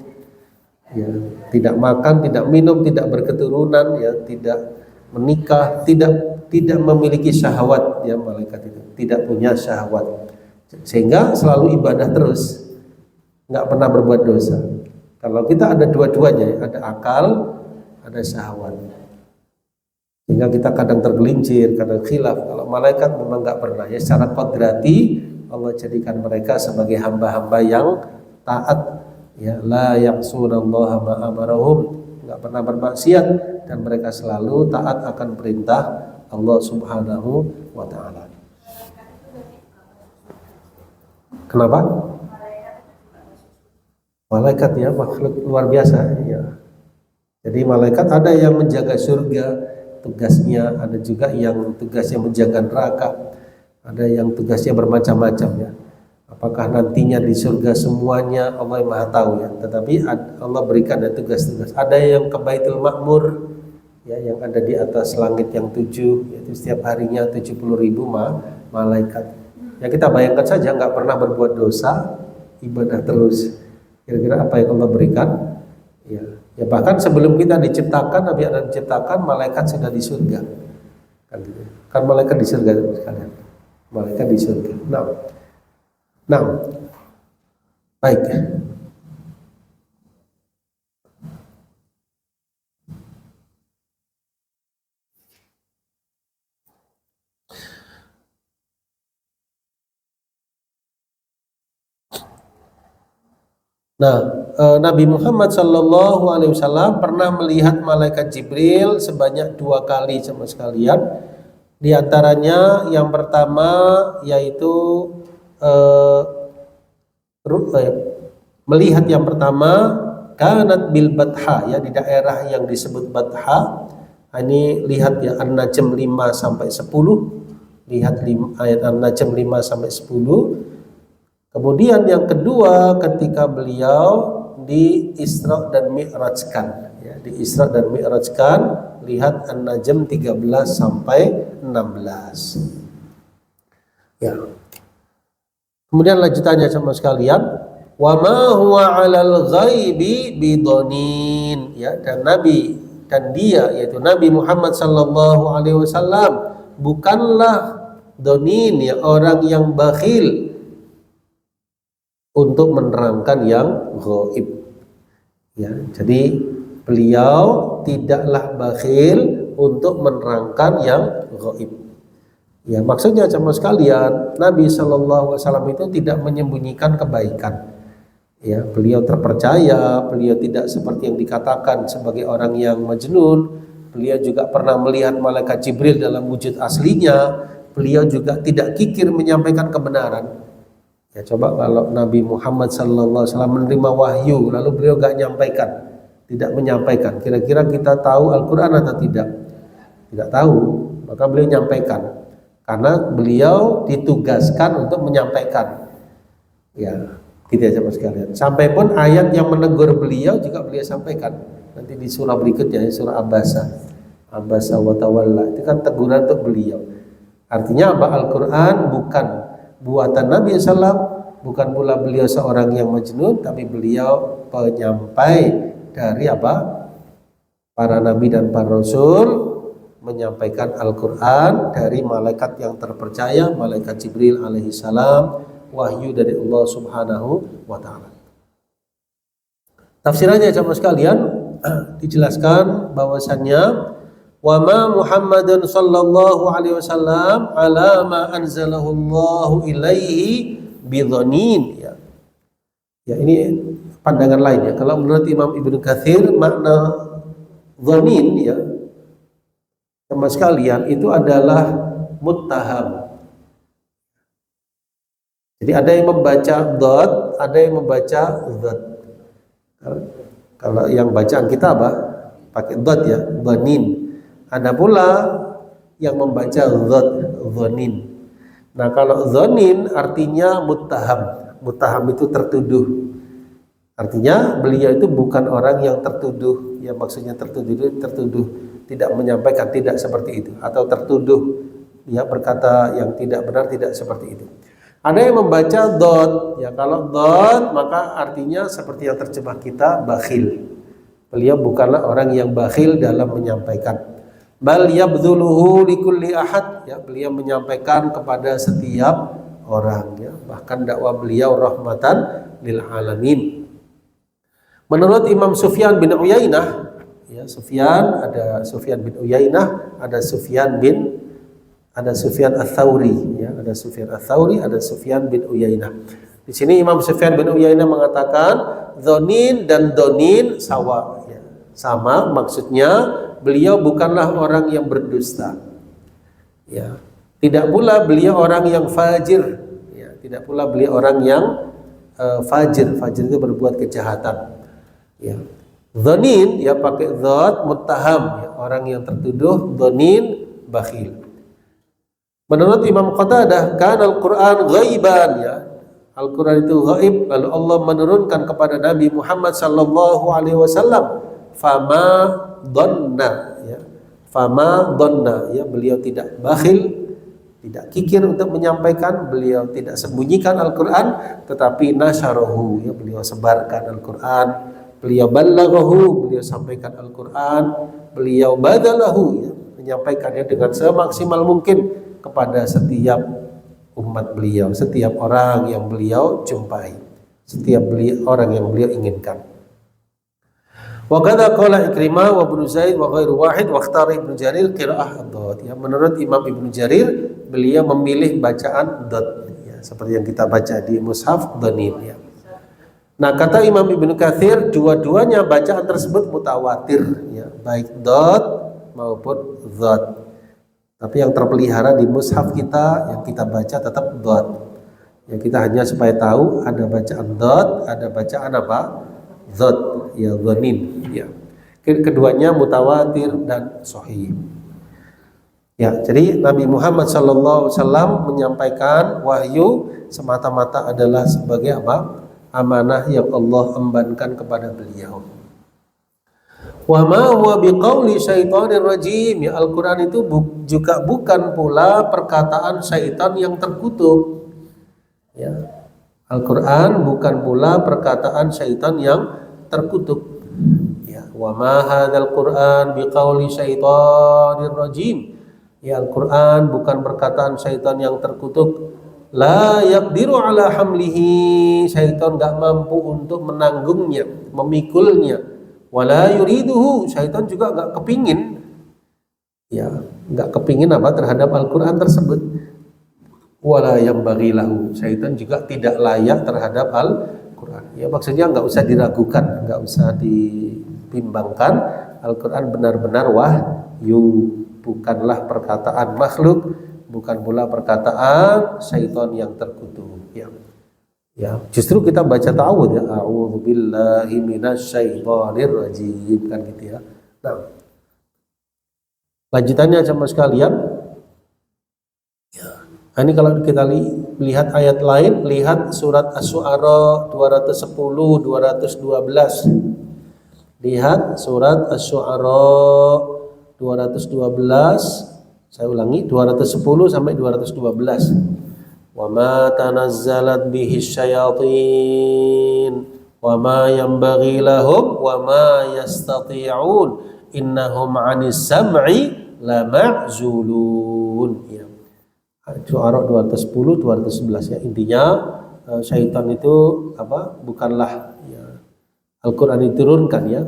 ya, tidak makan, tidak minum, tidak berketurunan, ya, tidak menikah, tidak memiliki syahwat, ya malaikat itu tidak punya syahwat, sehingga selalu ibadah terus, nggak pernah berbuat dosa. Kalau kita ada dua-duanya, ada akal, ada syahwat. Sehingga kita kadang tergelincir, kadang khilaf. Kalau malaikat memang nggak pernah ya, secara kodrati Allah jadikan mereka sebagai hamba-hamba yang taat ya, la ya'sunallaha ma amarahum, nggak pernah bermaksiat, dan mereka selalu taat akan perintah Allah subhanahu wa ta'ala. Kenapa? Malaikat ya makhluk luar biasa ya. Jadi malaikat ada yang menjaga surga tugasnya, ada juga yang tugasnya menjaga neraka, ada yang tugasnya bermacam-macam ya. Apakah nantinya di surga semuanya Allah yang Maha tahu ya. Tetapi Allah berikan ada tugas-tugas. Ada yang ke Baitul Ma'mur ya, yang ada di atas langit yang 7, yaitu setiap harinya 70.000 malaikat. Ya kita bayangkan saja, nggak pernah berbuat dosa, ibadah terus. Kira-kira apa yang Allah berikan? Ya bahkan sebelum kita diciptakan, Nabi Adam diciptakan, malaikat sudah di surga. Kan malaikat di surga sekalian. Malaikat di surga. Nah, Baik. Nah, Nabi Muhammad Sallallahu Alaihi Wasallam pernah melihat malaikat Jibril sebanyak 2 kali sama sekalian. Di antaranya yang pertama yaitu melihat yang pertama kanat bil Batha, ya, di daerah yang disebut Batha. Ini lihat ya An-Najm 5 sampai 10. Lihat ayat An-Najm 5 sampai 10. Kemudian yang kedua ketika beliau di Isra dan Mi'rajkan, ya, di Isra dan Mi'rajkan, lihat An-Najm 13 sampai 16. Ya. Kemudian lanjutannya sama sekalian, wa ma huwa 'alal ghaibi bidonin, ya, dan Nabi dan dia yaitu Nabi Muhammad sallallahu alaihi wasallam bukanlah donin, ya, orang yang bakhil untuk menerangkan yang ghaib. Ya, jadi beliau tidaklah bakhil untuk menerangkan yang ghaib. Ya, maksudnya sama sekalian Nabi Shallallahu Alaihi Wasallam itu tidak menyembunyikan kebaikan. Ya, beliau terpercaya, beliau tidak seperti yang dikatakan sebagai orang yang majnun. Beliau juga pernah melihat malaikat Jibril dalam wujud aslinya. Beliau juga tidak kikir menyampaikan kebenaran. Ya, coba kalau Nabi Muhammad SAW menerima wahyu lalu beliau gak nyampaikan, tidak menyampaikan, kira-kira kita tahu Al-Quran atau tidak? Tidak tahu. Maka beliau nyampaikan karena beliau ditugaskan untuk menyampaikan. Ya, gitu aja Mas sekalian. Sampai pun ayat yang menegur beliau juga beliau sampaikan. Nanti di surah berikutnya, surah Abasa wa tawalla, itu kan teguran untuk beliau. Artinya apa? Al-Quran bukan buatan Nabi SAW, bukan pula beliau seorang yang majnun, tapi beliau penyampai dari apa? Para nabi dan para rasul, menyampaikan Al-Quran dari malaikat yang terpercaya, malaikat Jibril alaihi salam, wahyu dari Allah Subhanahu wa ta'ala. Tafsirannya sama sekalian dijelaskan bahwasannya wa ma Muhammadun sallallahu alaihi wasallam ala ma anzalahu Allahu ilaihi bidhanin, ya. Ya, ini pandangan lain, ya. Kalau menurut Imam Ibnu Katsir makna dhanin, ya, sama sekalian itu adalah muttaham. Jadi ada yang membaca dhad, ada yang membaca dzat. Kalau yang bacaan kita apa? Pakai dhad, ya, dhanin. Ada pula yang membaca dhonin. Nah, kalau dhonin artinya muttaham. Muttaham itu tertuduh. Artinya beliau itu bukan orang yang tertuduh. Ya, maksudnya tertuduh tidak menyampaikan, tidak seperti itu. Atau tertuduh dia berkata yang tidak benar, tidak seperti itu. Ada yang membaca dhad. Ya, kalau dhad maka artinya seperti yang terjemah kita bakhil. Beliau bukanlah orang yang bakhil dalam menyampaikan. Bal yabdhuluhu likulli ahad, ya, beliau menyampaikan kepada setiap orang, ya, bahkan dakwah beliau rahmatan lil alamin. Menurut Imam Sufyan bin Uyainah, ya, ada Sufyan bin Uyainah, ada Sufyan Ats-Tsauri, ya, ada Sufyan Ats-Tsauri, ada Sufyan bin Uyainah. Di sini Imam Sufyan bin Uyainah mengatakan dhonin dan donin sawa, ya, sama, maksudnya beliau bukanlah orang yang berdusta, ya. Tidak pula beliau orang yang fajir, ya. Tidak pula beliau orang yang fajir. Fajir itu berbuat kejahatan, ya. Dhanin, ya, pakai dzat, muttaham, ya, orang yang tertuduh. Dhanin, bakhil. Menurut Imam Qatadah, kan Al-Quran ghaiban, ya, Al-Quran itu ghaib, lalu Allah menurunkan kepada Nabi Muhammad sallallahu alaihi wasallam, fama dhanna, ya, fama dhanna, ya, beliau tidak bakhil, tidak kikir untuk menyampaikan, beliau tidak sembunyikan Al-Quran, tetapi nasyarahu, ya, beliau sebarkan Al-Quran, beliau ballaghahu, beliau sampaikan Al-Quran, beliau badalahu, ya, menyampaikannya dengan semaksimal mungkin kepada setiap umat beliau, setiap orang yang beliau jumpai. setiap orang yang beliau inginkan. Wa kadza qala Ikrimah wa Ibnu Zaid wa ghairu wahid wa ikhtara Ibnu Jarir qiraah ad-dad. Ya, menurut Imam Ibnu Jarir beliau memilih bacaan dad ya, seperti yang kita baca di mushaf dhanil ya. Nah, kata Imam Ibnu Katsir dua-duanya bacaan tersebut mutawatir ya, baik dad maupun dad. Tapi yang terpelihara di mushaf kita yang kita baca tetap dad. Ya, kita hanya supaya tahu ada bacaan dad, ada bacaan apa? Dad ya, dhanin ya. Keduanya mutawatir dan sahih. Ya, jadi Nabi Muhammad sallallahu alaihi wasallam menyampaikan wahyu semata-mata adalah sebagai apa? Amanah yang Allah embankan kepada beliau. Wa ma huwa biqauli syaitonir rajim. Ya, Al-Qur'an itu juga bukan pula perkataan syaitan yang terkutuk. Ya. Al-Qur'an bukan pula perkataan syaitan yang terkutuk. Ya, wa ma hadzal Qur'an biqauli syaitonir rajim. Ya, Al-Qur'an bukan perkataan syaitan yang terkutuk. La yaqdiru ala hamlihi. Syaitan enggak mampu untuk menanggungnya, memikulnya. Wala yuriduhu. Syaitan juga enggak kepingin. Ya, enggak kepingin apa terhadap Al-Qur'an tersebut. Wala yambaghi lahu. Syaitan juga tidak layak terhadap Al-Qur'an. Ya, maksudnya enggak usah diragukan, enggak usah dibimbangkan. Al-Qur'an benar-benar wahyu, bukanlah perkataan makhluk, bukan pula perkataan syaitan yang terkutuk. Ya. Ya, justru kita baca ta'awudz ya, a'udzubillahi minasyaitonir rajim kan gitu ya. Nah, lanjutannya sama sekalian. Ya. Nah, ini kalau kita lihat ayat lain, lihat surat Asy-Syu'ara 210 212. Lihat surat Asy-Syu'ara 212. Saya ulangi 210 sampai 212. Wa ma tanazzalat bihi syayatin wa ma yanbaghi lahum wa ma yastati'un innahum 'anis sam'i la ma'zulun. Ya. Syu'ara 210 211 ya. Intinya syaitan itu apa? Bukanlah ya, Al-Qur'an diturunkan ya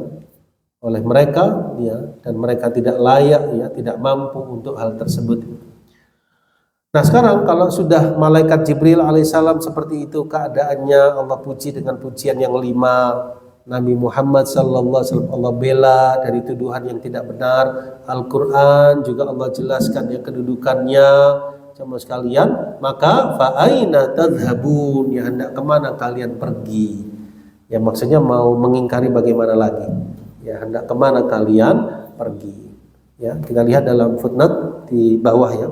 oleh mereka ya, dan mereka tidak layak ya, tidak mampu untuk hal tersebut. Nah, sekarang kalau sudah malaikat Jibril alaihissalam seperti itu keadaannya, Allah puji dengan pujian yang 5, Nabi Muhammad sallallahu alaihi wasallam Allah bela dari tuduhan yang tidak benar, Al-Qur'an juga Allah jelaskan ya kedudukannya sama sekalian, maka fa aina tadhhabun, ya hendak kemana kalian pergi? Ya maksudnya mau mengingkari bagaimana lagi? Ya hendak kemana kalian pergi? Ya kita lihat dalam footnote di bawah ya.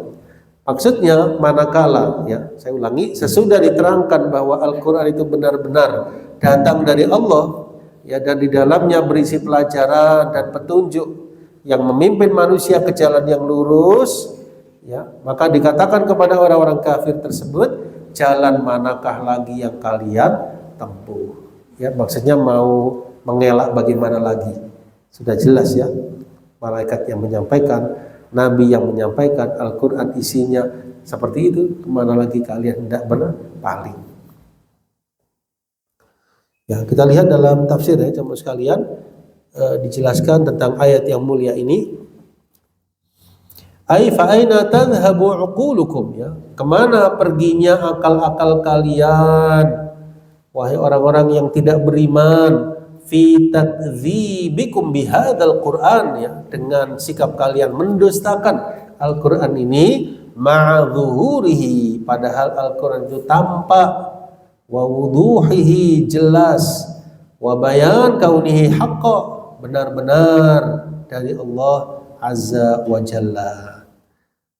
Maksudnya manakala ya, saya ulangi, sesudah diterangkan bahwa Al-Qur'an itu benar-benar datang dari Allah ya, dan di dalamnya berisi pelajaran dan petunjuk yang memimpin manusia ke jalan yang lurus ya, maka dikatakan kepada orang-orang kafir tersebut, jalan manakah lagi yang kalian tempuh? Ya maksudnya mau mengelak bagaimana lagi? Sudah jelas ya, malaikat yang menyampaikan, Nabi yang menyampaikan, Al-Quran isinya seperti itu, kemana lagi kalian hendak berpaling? Ya kita lihat dalam tafsir ya teman sekalian, dijelaskan tentang ayat yang mulia ini. Ai fa aina tadhhabu uqulukum, ya kemana perginya akal-akal kalian wahai orang-orang yang tidak beriman, fi tadzibikum bihadzal Qur'an, ya dengan sikap kalian mendustakan Al-Qur'an ini, ma'dzuhurihi padahal Al-Qur'an itu tampak, wa wuduhihi jelas, wa bayan kaunihi haqqa benar-benar dari Allah Azza wa Jalla.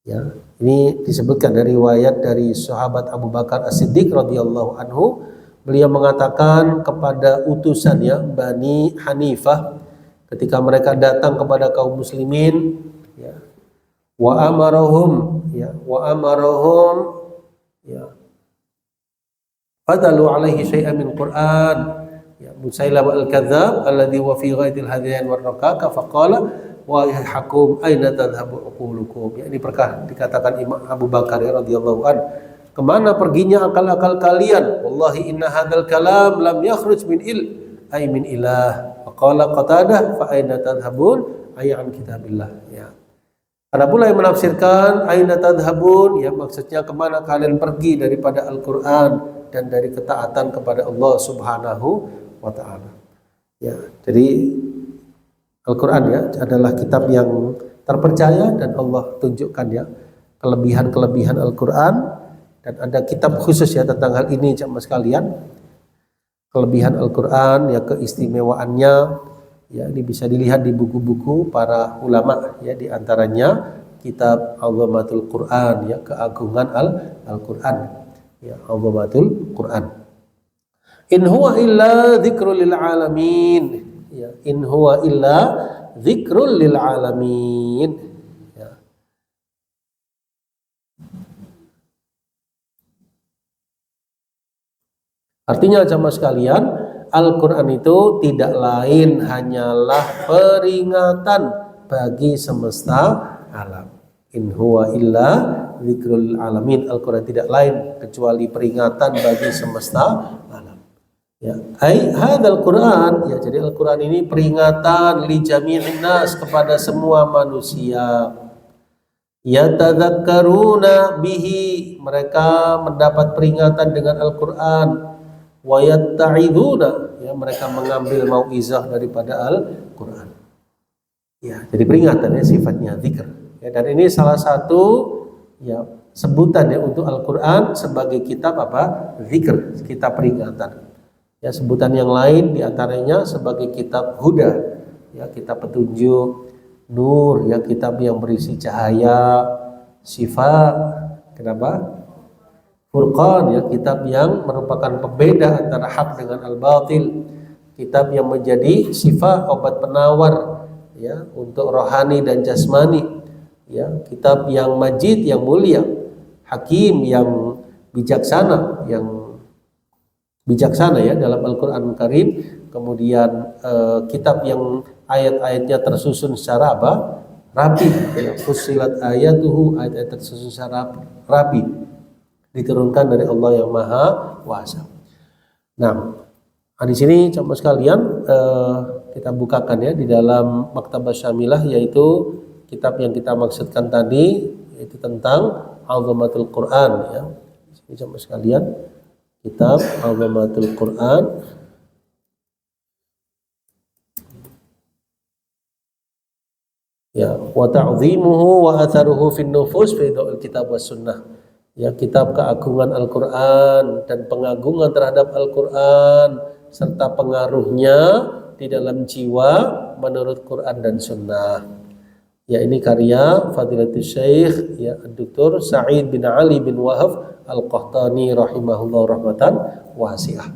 Ya, ini disebutkan dari riwayat dari sahabat Abu Bakar As-Siddiq radhiyallahu anhu. Beliau mengatakan kepada utusannya Bani Hanifah ketika mereka datang kepada kaum muslimin, ya, wa amarahum fadalu alaihi syai'an min Qur'an, ya Musailamah al-Kadzdzab alladhi wa fi ghaidil hadayan war rakaka faqala wa hakum aina tadhhabu uqulukum. Ya, ini perkah dikatakan Imam Abu Bakar radhiyallahu anhu Kemana perginya akal-akal kalian? Wallahi inna hadzal kalam lam yakhruj min ay min ilah. Qala Qatadah fa aina tadhhabun ay an kitabillah. Ya. Ada pula yang menafsirkan aina tadhhabun, ya maksudnya kemana kalian pergi daripada Al-Qur'an dan dari ketaatan kepada Allah Subhanahu wa taala. Ya, jadi Al-Qur'an ya adalah kitab yang terpercaya dan Allah tunjukkan ya kelebihan-kelebihan Al-Qur'an, dan ada kitab khusus ya tentang hal ini jamaah sekalian. Kelebihan Al-Qur'an ya, keistimewaannya ya, ini bisa dilihat di buku-buku para ulama ya, di antaranya kitab Azamatul Quran ya, keagungan Al-Quran ya, Azamatul Quran. In huwa illa dzikrul lil alamin ya, in huwa illa dzikrul lil alamin ya. Artinya jamaah sekalian, Al-Quran itu tidak lain hanyalah peringatan bagi semesta alam. In huwa illa dzikrul alamin. Al-Quran tidak lain kecuali peringatan bagi semesta alam. Ya, hadzal Quran ya, jadi Al-Quran ini peringatan li jami'in nas, kepada semua manusia. Yatadzakkaruna bihi, mereka mendapat peringatan dengan Al-Quran. Wa yatta'iduna, ya mereka mengambil mauizah daripada Al-Quran. Ya, jadi peringatannya sifatnya zikr. Ya, dan ini salah satu ya sebutan ya untuk Al-Quran sebagai kitab apa? Zikr, kitab peringatan. Ya, sebutan yang lain diantaranya sebagai kitab huda, ya kitab petunjuk, nur, ya kitab yang berisi cahaya, syifa. Kenapa? Furqan, ya kitab yang merupakan pembeda antara hak dengan al-batil, kitab yang menjadi syifa, obat penawar ya untuk rohani dan jasmani, ya kitab yang majid, yang mulia, hakim, yang bijaksana, ya dalam Al-Qur'an Karim. Kemudian kitab yang ayat-ayatnya tersusun secara apa? Rapi, ya, fussilat ayatuhu, ayat-ayat tersusun secara rapi, diturunkan dari Allah yang Maha Kuasa. Nah, di sini jamaah sekalian kita bukakan ya di dalam Maktabah Syamilah, yaitu kitab yang kita maksudkan tadi, yaitu tentang Azamatul Quran ya. Di sini jamaah sekalian, kitab Azamatul Quran. Ya, wa ta'zimuhu wa atharuhu fin nufus fi dha'il kitab was sunnah. Ya, kitab keagungan Al-Quran dan pengagungan terhadap Al-Quran serta pengaruhnya di dalam jiwa menurut Quran dan Sunnah. Ya, ini karya Fadilatul Syekh ya Dr. Sa'id bin Ali bin Wahab Al-Qahtani rahimahullah rahmatan wasi'ah.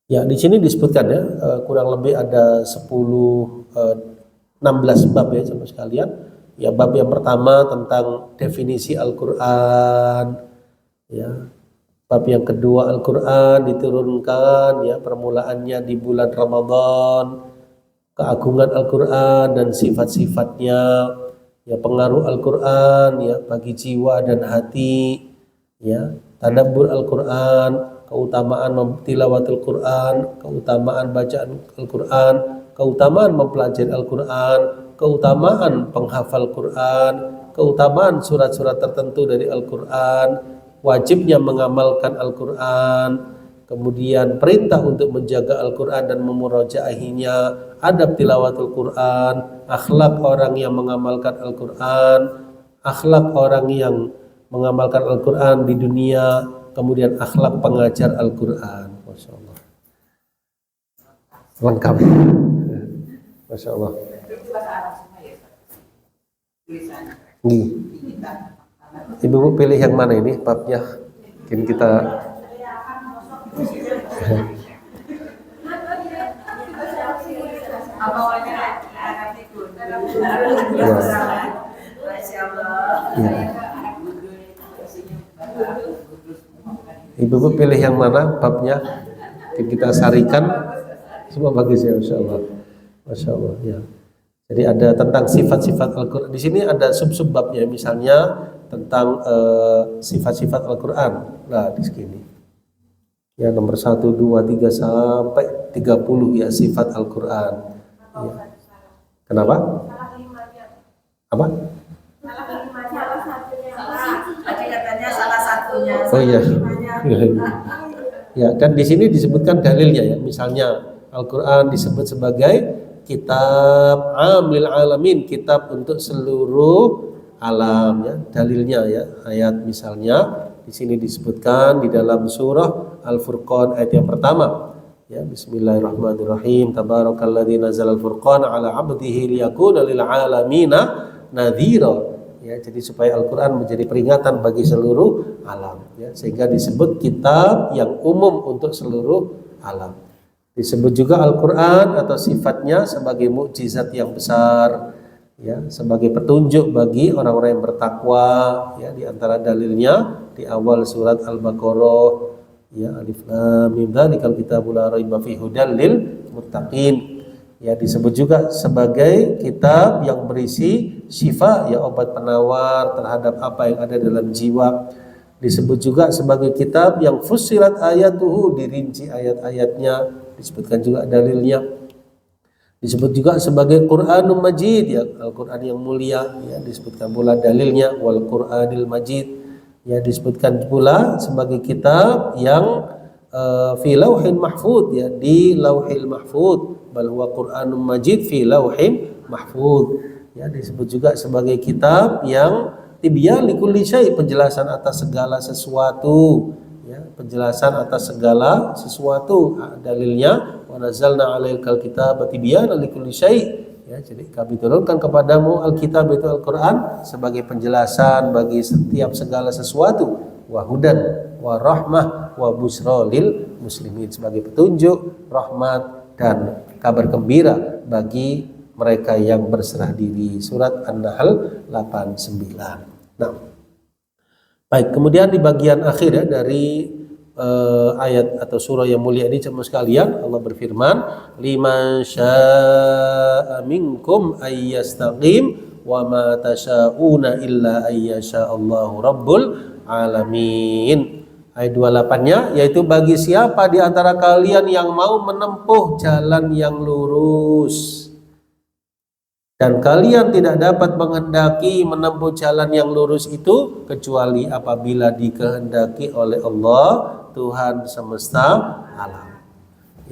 Ya, di sini disebutkan ya kurang lebih ada 16 bab ya sama sekalian. Ya, bab yang pertama tentang definisi Al-Quran, ya. Bab yang kedua, Al-Quran diturunkan, ya, permulaannya di bulan Ramadan, keagungan Al-Quran dan sifat-sifatnya, ya, pengaruh Al-Quran, ya, bagi jiwa dan hati, ya, tadabbur Al-Quran, keutamaan tilawatul Quran, keutamaan bacaan Al-Quran, keutamaan mempelajari Al-Quran, keutamaan penghafal Quran, keutamaan surat-surat tertentu dari Al-Quran, wajibnya mengamalkan Al-Quran, kemudian perintah untuk menjaga Al-Quran dan memurajaahinya, adab tilawatul Quran, akhlak orang yang mengamalkan Al-Quran, akhlak orang yang mengamalkan Al-Quran di dunia, kemudian akhlak pengajar Al-Quran. Masya Allah, lengkap. Masya Allah. Ibu pilih yang mana ini babnya? Mungkin kita Ibu pilih yang mana babnya? Mungkin kita sarikan. Semua bagus ya, Masya Allah. Masya Allah ya. Jadi ada tentang sifat-sifat Al-Quran. Di sini ada sub-sub babnya, misalnya tentang sifat-sifat Al-Quran. Nah, di sini. Ya, nomor 1, 2, 3 sampai 30 ya sifat Al-Quran. Ya. Kenapa? Apa? Tadi katanya salah satunya. Oh iya. Ya, dan di sini disebutkan dalilnya ya. Misalnya Al-Quran disebut sebagai kitab amlil alamin, kitab untuk seluruh alam ya. Dalilnya ya, ayat misalnya di sini disebutkan di dalam surah Al-Furqan ayat yang pertama. Ya, bismillahirrahmanirrahim. Tabarakalladzi nazzalal furqana ala 'abdihi liyakuna lil 'alamina nadhira. Ya, jadi supaya Al-Quran menjadi peringatan bagi seluruh alam ya, sehingga disebut kitab yang umum untuk seluruh alam. Disebut juga Al-Quran atau sifatnya sebagai mukjizat yang besar ya, sebagai petunjuk bagi orang-orang yang bertakwa ya. Di antara dalilnya di awal surat Al-Baqarah ya, alif lam mim dzalikal kitabul la raiba fihi hudal lil muttaqin. Ya, disebut juga sebagai kitab yang berisi syifa ya, obat penawar terhadap apa yang ada dalam jiwa. Disebut juga sebagai kitab yang fussilat ayatuhu, dirinci ayat-ayatnya, disebutkan juga dalilnya. Disebut juga sebagai Qur'anul Majid ya, Al-Qur'an yang mulia ya, disebutkan pula dalilnya wal Qur'anil Majid ya, disebutkan pula sebagai kitab yang fi lauhin mahfud ya, di lauhil mahfud, bal huwa Qur'anul Majid fi lauhin mahfud ya. Disebut juga sebagai kitab yang tibyan likulli syai', penjelasan atas segala sesuatu ya, penjelasan atas segala sesuatu. Dalilnya wa nazzalna 'alaikal kitaba tibyanan likulli syai'. Ya, jadi kami turunkan kepadamu Alkitab itu Al-Quran sebagai penjelasan bagi setiap segala sesuatu, wa hudan wa rahmah wa busra lil muslimin, sebagai petunjuk, rahmat dan kabar gembira bagi mereka yang berserah diri. Surat An-Nahl 89. Nah, baik, kemudian di bagian akhir ya dari ayat atau surah yang mulia ini jemaah sekalian, Allah berfirman, liman syaa'a minkum ayyastaqim wa ma tasyauna illa ayyasha'allahu rabbul alamin. Ayat 28-nya yaitu bagi siapa di antara kalian yang mau menempuh jalan yang lurus dan kalian tidak dapat menghendaki menempuh jalan yang lurus itu kecuali apabila dikehendaki oleh Allah, Tuhan semesta alam.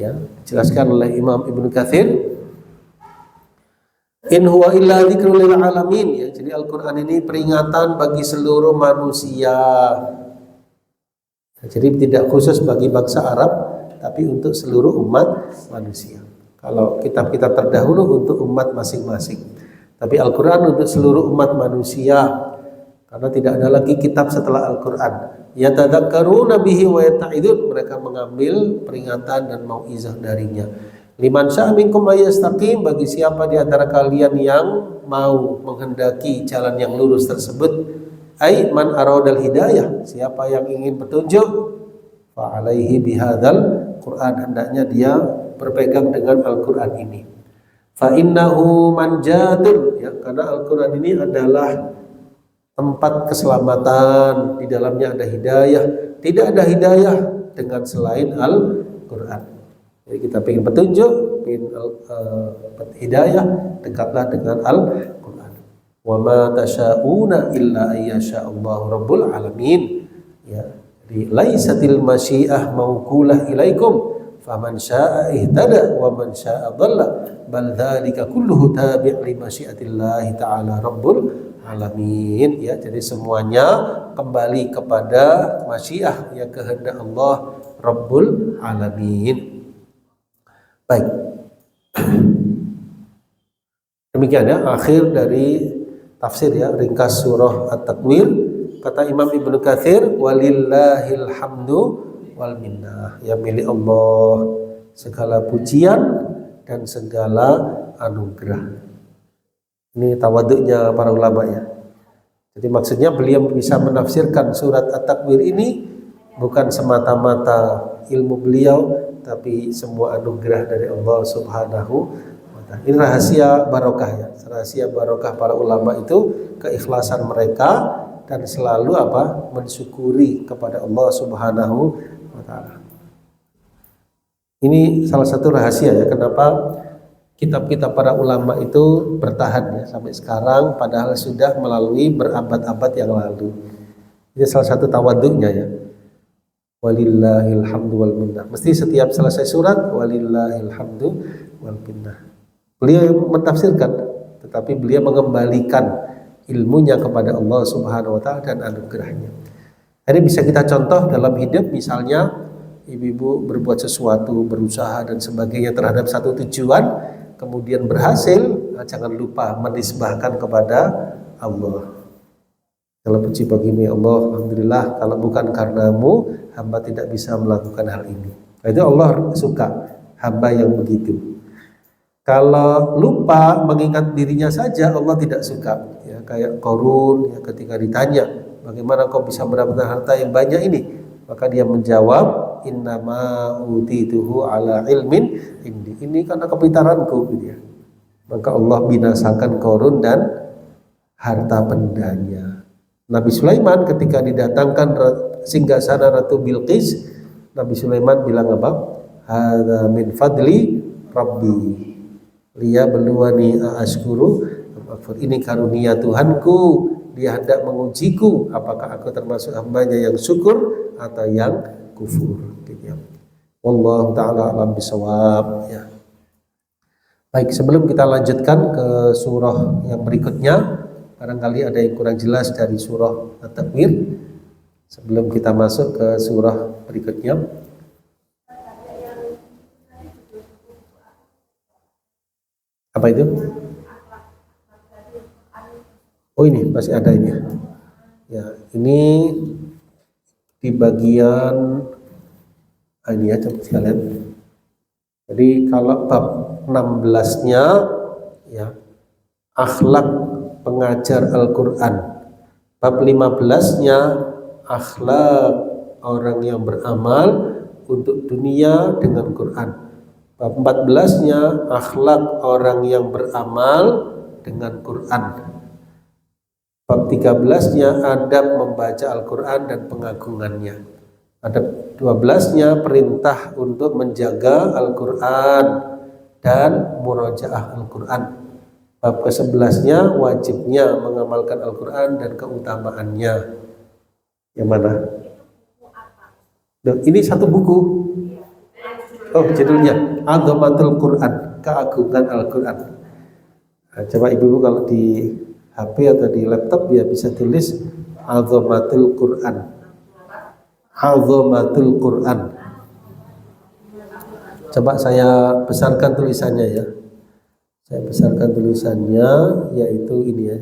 Ya, dijelaskan oleh Imam Ibnu Katsir, in huwa illa dzikrul lil alamin ya. Jadi Al-Qur'an ini peringatan bagi seluruh manusia. Jadi tidak khusus bagi bangsa Arab, tapi untuk seluruh umat manusia. Kalau kitab-kitab terdahulu untuk umat masing-masing, tapi Al-Quran untuk seluruh umat manusia, karena tidak ada lagi kitab setelah Al-Quran. Yatadzakkaruna bihi wa yata'idun, mereka mengambil peringatan dan mau'izah darinya. Liman syaa minkum ayyastaqim, bagi siapa di antara kalian yang mau menghendaki jalan yang lurus tersebut, ai man aradal hidayah, siapa yang ingin petunjuk, fa alaihi bihadzal Quran, hendaknya dia berpegang dengan Al-Quran ini. Fa innahu manjatun ya, karena Al-Quran ini adalah tempat keselamatan, di dalamnya ada hidayah. Tidak ada hidayah dengan selain Al-Quran. Jadi kita ingin petunjuk, ingin hidayah, dekatlah dengan Al-Quran. Wa ma tasyauna illa ayyasha'allahu rabbul alamin ya. Jadi laisatil masyiah mauqulah ilaikum faman syaa'a ihtada wa man syaa'a dhalla bal dzalika kulluhu tabi' li masyiatillahi ta'ala rabbul alamin ya. Jadi semuanya kembali kepada masyiah, ya, kehendak Allah Rabbul alamin. Baik. Demikian ya akhir dari tafsir ya, ringkas surah At-Takwir. Kata Imam Ibnu Katsir, walillahil hamdu wal minnah, ya, milik Allah segala pujian dan segala anugerah. Ini tawaduknya para ulama ya. Jadi maksudnya beliau bisa menafsirkan surat At-Takwir ini bukan semata-mata ilmu beliau, tapi semua anugerah dari Allah Subhanahu wa ta'ala. Ini rahasia barokah ya. Rahasia barokah para ulama itu keikhlasan mereka dan selalu mensyukuri kepada Allah Subhanahu wa taala. Ini salah satu rahasia ya kenapa kitab-kitab para ulama itu bertahan ya sampai sekarang padahal sudah melalui berabad-abad yang lalu. Ini salah satu tawaduknya ya. Walillahil hamdu wal minnah. Mesti setiap selesai surat walillahil hamdu wal minnah. Beliau yang mentafsirkan, tetapi beliau mengembalikan ilmunya kepada Allah Subhanahu wa taala dan anugerahnya. Ini bisa kita contoh dalam hidup, misalnya ibu-ibu berbuat sesuatu, berusaha dan sebagainya terhadap satu tujuan, kemudian berhasil, jangan lupa menisbahkan kepada Allah. Kalau puji bagimu ya Allah, alhamdulillah, kalau bukan karenamu hamba tidak bisa melakukan hal ini. Nah, itu Allah suka hamba yang begitu. Kalau lupa mengingat dirinya saja, Allah tidak suka. Ya, kayak Qarun ya, ketika ditanya, bagaimana kau bisa mendapatkan harta yang banyak ini? Maka dia menjawab, innama utituhu ala ilmin indi. Ini karena kepintaranku gitu ya. Maka Allah binasakan Qarun dan harta bendanya. Nabi Sulaiman ketika didatangkan singgasana Ratu Bilqis, Nabi Sulaiman bilang apa? Hadza min fadli Rabbi liya beluani ashkuru. Ini karunia Tuhanku, dia hendak mengujiku apakah aku termasuk hambanya yang syukur atau yang kufur gitu ya. Wallahu taala alam bisawab ya. Baik, sebelum kita lanjutkan ke surah yang berikutnya, barangkali ada yang kurang jelas dari surah At-Takwir sebelum kita masuk ke surah berikutnya. Apa itu? Oh, ini masih ada ini. Ya, ini di bagian ini ya, coba sekalian. Jadi kalau bab 16-nya ya, akhlak pengajar Al-Qur'an. Bab 15-nya akhlak orang yang beramal untuk dunia dengan Quran. Bab 14-nya akhlak orang yang beramal dengan Quran. Bab 13-nya adab membaca Al-Quran dan pengagungannya. Adab 12-nya perintah untuk menjaga Al-Quran dan murajaah Al-Quran. Bab ke-11-nya wajibnya mengamalkan Al-Quran dan keutamaannya. Yang mana? Nah, ini satu buku. Oh, judulnya Azamatul Quran, keagungan Al-Quran. Nah, coba ibu-ibu kalau di HP atau di laptop ya bisa tulis Azamatul Quran. Azamatul Quran. Coba saya besarkan tulisannya ya. Saya besarkan tulisannya, yaitu ini ya.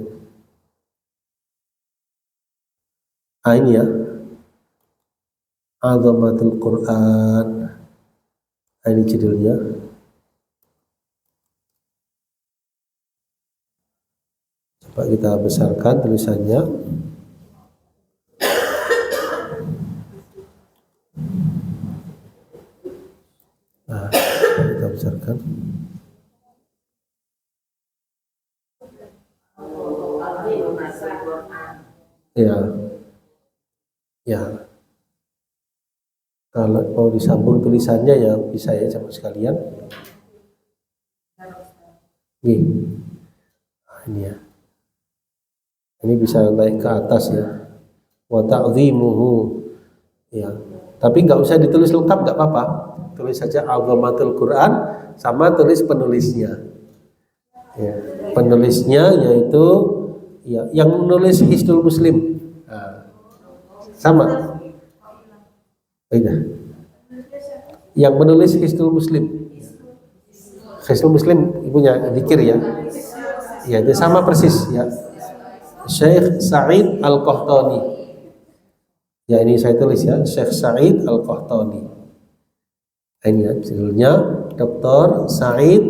Ini ya. Azamatul Quran. Ini judulnya. Coba kita besarkan tulisannya. Nah, kita besarkan. Ya, ya. Kalau mau disambung tulisannya ya bisa ya sama sekalian. Nih, nah, ini ya. Ini bisa naik ke atas ya. Wa ta'zimuhu. Ya. Tapi nggak usah ditulis lengkap, nggak apa-apa. Tulis saja Azamatul Quran sama tulis penulisnya. Ya. Penulisnya yaitu ya, yang menulis Hisnul Muslim. Nah, sama. Beda. Yang menulis Hisnul Muslim. Hisnul Muslim ibunya zikir ya. Ya, itu sama persis ya. Syekh Sa'id Al-Qahtani. Ya, ini saya tulis ya, Syekh Sa'id Al-Qahtani. Ini ya, judulnya Dr. Sa'id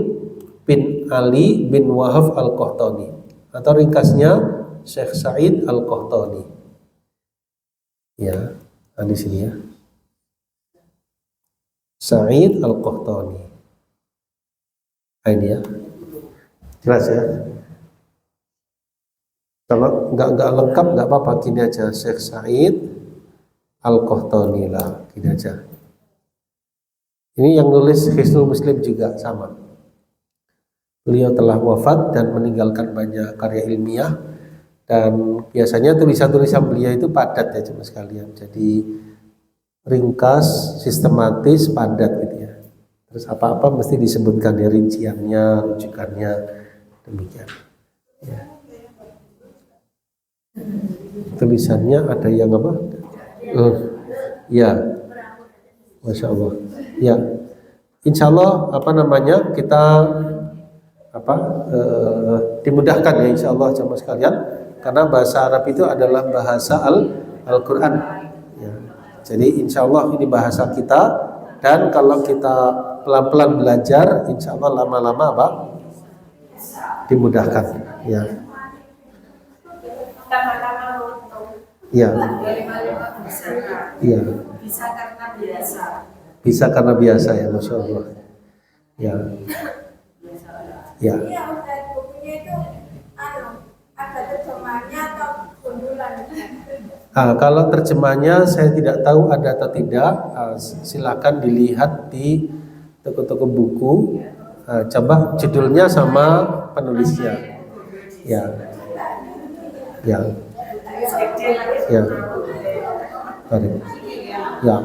bin Ali bin Wahab Al-Qahtani. Atau ringkasnya Syekh Sa'id Al-Qahtani. Ya, di sini ya. Sa'id Al-Qahtani. Ini ya. Jelas ya. Kalau nggak lengkap nggak apa-apa, gini aja, Syekh Said Al-Qahtani lah, gini aja. Ini yang nulis Hisnul Muslim juga sama. Beliau telah wafat dan meninggalkan banyak karya ilmiah, dan biasanya tulisan-tulisan beliau itu padat ya cuma sekalian. Jadi ringkas, sistematis, padat gitu ya. Terus apa-apa mesti disebutkan ya, rinciannya, rujukannya, demikian. Ya. Tulisannya ada yang apa? Ya, Masya Allah. Ya, Insya Allah kita dimudahkan ya Insya Allah jamaah sekalian, karena bahasa Arab itu adalah bahasa Al-Quran. Ya. Jadi Insya Allah ini bahasa kita, dan kalau kita pelan-pelan belajar, Insya Allah lama-lama dimudahkan. Ya. Ya. Ya. Bisa karena biasa ya, Masya Allah. Ya. Ya. Kalau terjemahnya saya tidak tahu ada atau tidak. Silakan dilihat di toko-toko buku. Coba judulnya sama penulisnya. Ya. Ya. Ya. Mari. Ya.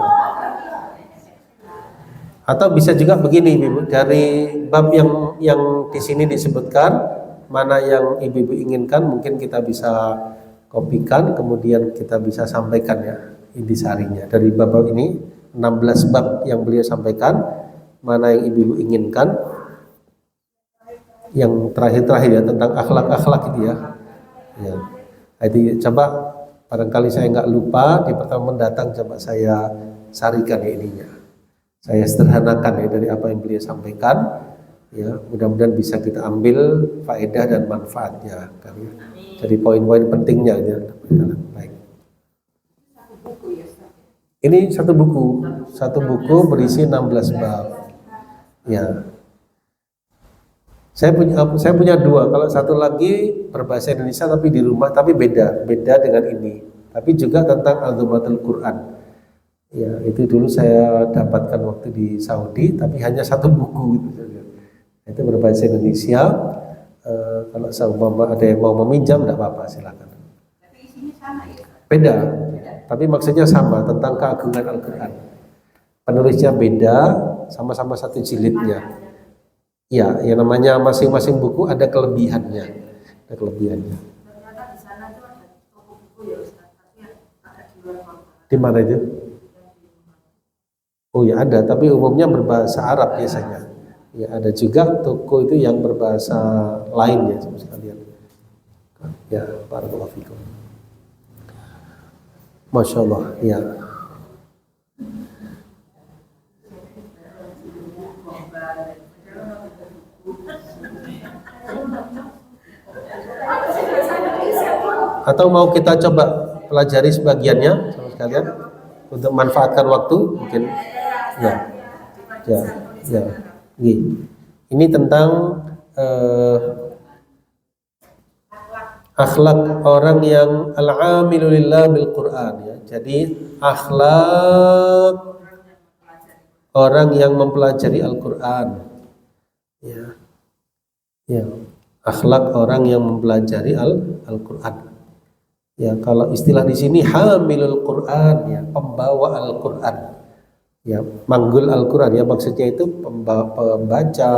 Atau bisa juga begini, Ibu, dari bab yang di sini disebutkan, mana yang Ibu inginkan mungkin kita bisa kopikan, kemudian kita bisa sampaikan ya intisarinya. Dari bab ini 16 bab yang beliau sampaikan, mana yang Ibu inginkan. Yang terakhir ya tentang akhlak itu ya. Ya. Jadi coba barangkali saya nggak lupa di pertemuan mendatang, coba saya sarikan ya ininya. Saya sederhanakan ya dari apa yang beliau sampaikan, ya mudah-mudahan bisa kita ambil faedah dan manfaatnya kan ya. Jadi poin-poin pentingnya ya. Baik. Ini satu buku berisi 16 bab. Ya. Saya punya dua. Kalau satu lagi berbahasa Indonesia tapi di rumah, tapi beda dengan ini. Tapi juga tentang Al-Dhumatul Quran. Ya, itu dulu saya dapatkan waktu di Saudi, tapi hanya satu buku gitu saja. Itu berbahasa Indonesia. Kalau seumpama ada yang mau meminjam, tidak apa-apa, silakan. Tapi isinya sama ya? Beda, tapi maksudnya sama tentang keagungan Al-Quran. Penulisnya beda, sama-sama satu jilidnya. Ya, yang namanya masing-masing buku ada kelebihannya. Ternyata di sana tuh ada toko buku ya Ustaz, tapi ada di luar kota. Di mana itu? Oh ya ada, tapi umumnya berbahasa Arab biasanya. Ya ada juga toko itu yang berbahasa lain ya sekalian. Ya, barakallahu fikum. Masya Allah, ya. Atau mau kita coba pelajari sebagiannya sama sekalian untuk manfaatkan waktu mungkin. Ya. Ini tentang akhlak orang yang al-amilu lillah bil Quran ya. Jadi akhlak orang yang mempelajari Al-Quran. Ya. Ya. Akhlak orang yang mempelajari Al-Quran. Ya, kalau istilah di sini hamilul Quran ya, pembawa Al-Quran. Ya, manggul Al-Quran ya, maksudnya itu pembaca,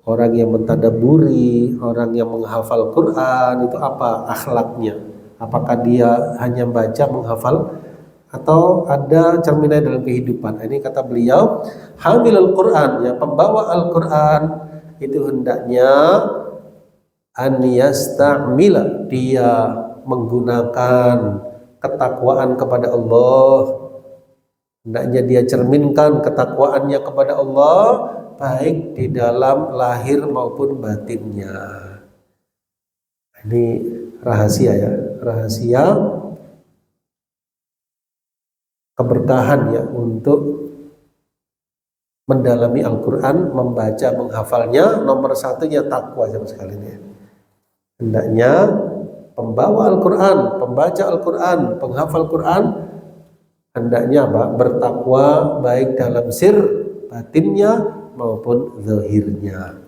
orang yang mentadaburi, orang yang menghafal Quran, itu apa akhlaknya? Apakah dia hanya baca menghafal atau ada cerminan dalam kehidupan? Ini kata beliau, hamilul Quran ya, pembawa Al-Quran itu hendaknya an yasta'mila, dia menggunakan ketakwaan kepada Allah. Hendaknya dia cerminkan ketakwaannya kepada Allah baik di dalam lahir maupun batinnya. Ini rahasia ya, rahasia keberkahan ya untuk mendalami Al-Quran, membaca, menghafalnya. Nomor satunya takwa sama sekali ya. Hendaknya pembawa Al-Quran, pembaca Al-Quran, penghafal Quran hendaknya bertakwa baik dalam sir batinnya maupun zahirnya.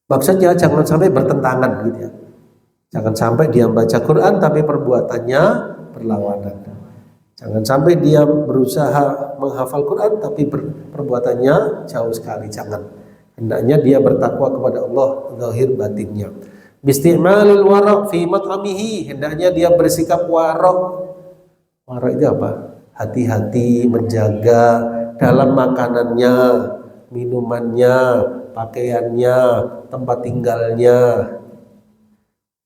Maksudnya jangan sampai bertentangan gitu ya. Jangan sampai dia baca Quran tapi perbuatannya berlawanan. Jangan sampai dia berusaha menghafal Quran tapi perbuatannya jauh sekali. Jangan. Hendaknya dia bertakwa kepada Allah zahir batinnya. Bisti'malil wara' fi mat'amihi, hendaknya dia bersikap wara'. Wara' itu apa? Hati-hati menjaga dalam makanannya, minumannya, pakaiannya, tempat tinggalnya.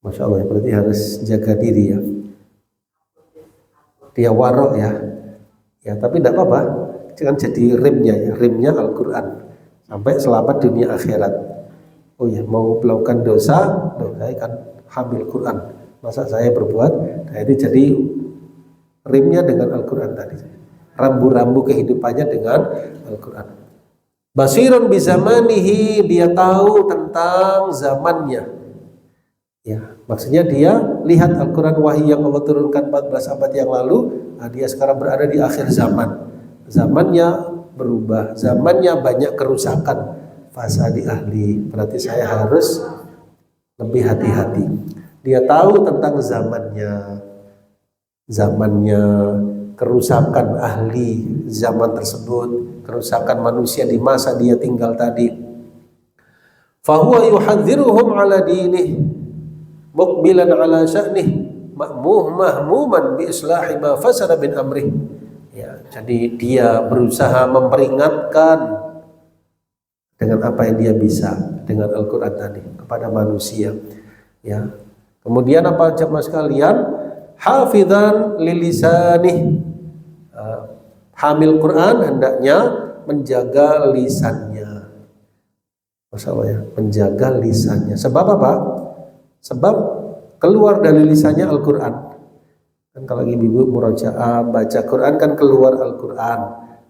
Masya Allah, berarti harus jaga diri ya. Dia wara' ya. Ya, tapi tidak apa-apa. Jangan jadi rimnya ya, rimnya Al-Quran sampai selamat dunia akhirat. Oh ya, mau melakukan dosa, saya kan hamil Quran. Masa saya berbuat? Nah, itu jadi rimnya dengan Al-Quran tadi. Rambu-rambu kehidupannya dengan Al-Quran. Basirun bizamanihi, dia tahu tentang zamannya. Ya, maksudnya dia lihat Al-Quran wahyu yang Allah turunkan 14 abad yang lalu, nah dia sekarang berada di akhir zaman. Zamannya berubah, zamannya banyak kerusakan. Fasadi ahli, berarti saya harus lebih hati-hati. Dia tahu tentang zamannya, kerusakan ahli zaman tersebut, kerusakan manusia di masa dia tinggal tadi. Fahuwa yuhadziruhum ala dinih muqbilan ala sya'nih mahmuman bi islahi ma fasada min amrih. Ya, jadi dia berusaha memperingatkan dengan apa yang dia bisa dengan Al-Quran tadi kepada manusia. Ya. Kemudian apa jemaah sekalian? Hafizan lilisanih. Hamil Quran hendaknya menjaga lisannya. Masya Allah ya, menjaga lisannya. Sebab apa? Sebab keluar dari lisannya Al-Quran. Kan kalau ibu murajaah baca Quran kan keluar Al-Quran.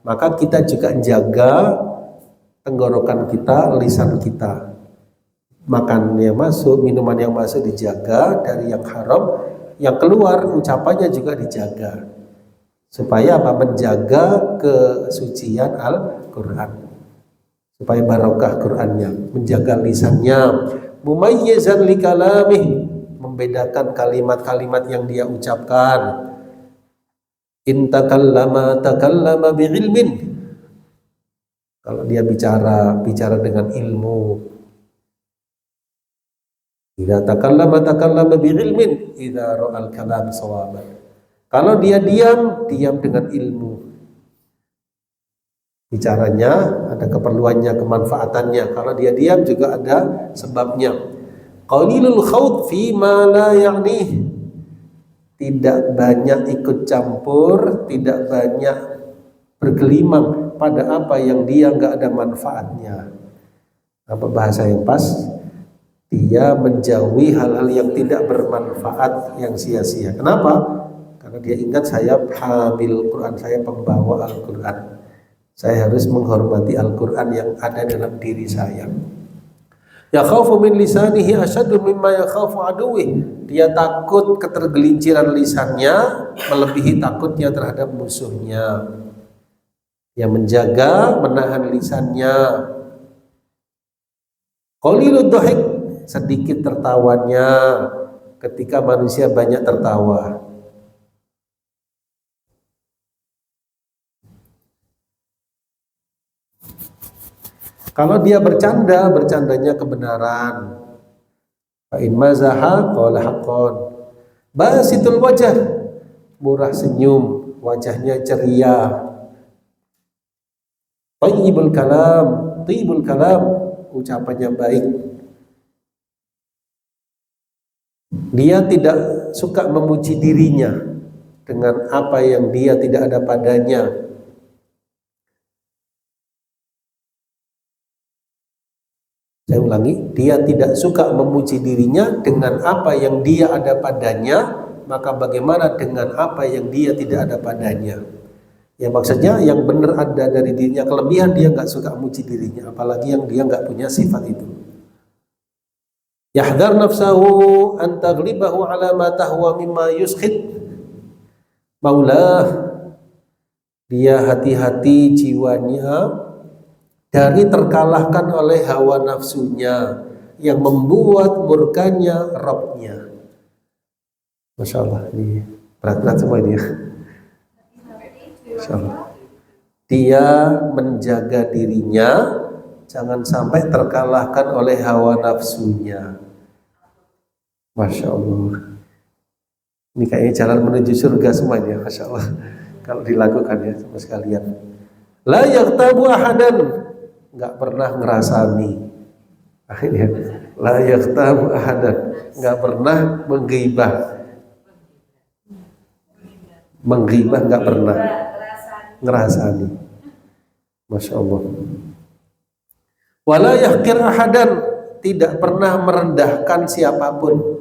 Maka kita juga jaga tenggorokan kita, lisan kita. Makan yang masuk, minuman yang masuk dijaga dari yang haram, yang keluar ucapannya juga dijaga. Supaya apa? Menjaga kesucian Al-Quran. Supaya barokah Qurannya, menjaga lisannya, mumayyizan li kalamih, membedakan kalimat-kalimat yang dia ucapkan. In takallama bi'ilmin, kalau dia bicara dengan ilmu. Idza takallama bi'ilmin, idza ra'al kalam sawaban. Kalau dia diam dengan ilmu. Bicaranya ada keperluannya, kemanfaatannya. Kalau dia diam juga ada sebabnya. Qalilul khawd fi ma la ya'nih. Tidak banyak ikut campur, tidak banyak bergelimang pada apa yang dia nggak ada manfaatnya. Apa bahasa yang pas? Dia menjauhi hal-hal yang tidak bermanfaat, yang sia-sia. Kenapa? Karena dia ingat saya hamil Quran, saya pembawa Al-Quran. Saya harus menghormati Al-Quran yang ada dalam diri saya. Ya khaufu min lisanihi asyaddu mimma yakhafu aduwih. Dia takut ketergelinciran lisannya melebihi takutnya terhadap musuhnya. Yang menjaga, menahan lisannya. Qalilud dhahik, sedikit tertawanya ketika manusia banyak tertawa. Kalau dia bercandanya kebenaran. Fa in mazaha qala haqqan. Basitul wajah, murah senyum, wajahnya ceria. Thayyibul kalam, ucapannya baik. Dia tidak suka memuji dirinya dengan apa yang dia tidak ada padanya. Saya ulangi, dia tidak suka memuji dirinya dengan apa yang dia ada padanya, maka bagaimana dengan apa yang dia tidak ada padanya? Ya maksudnya yang benar ada dari dirinya, kelebihan dia nggak suka muji dirinya, apalagi yang dia nggak punya sifat itu. Yahdhar nafsahu an taghlibahu ala ma tahwa mimma yuskhit maulah. Dia hati-hati jiwanya dari terkalahkan oleh hawa nafsunya yang membuat murkanya Rabbnya. Masya Allah, ini berat-berat semua ini ya. Masya Allah. Dia menjaga dirinya jangan sampai terkalahkan oleh hawa nafsunya. Masya Allah. Ini kayaknya jalan menuju surga semuanya, Masya Allah. Kalau dilakukan ya sama sekalian. La yaghtabu ahadan, nggak pernah ngerasani. Akhirnya la yaghtabu ahadan, nggak pernah menggibah. Menggibah nggak pernah ngerasani. Masya Allah. Wala yahqir ahadan, tidak pernah merendahkan siapapun.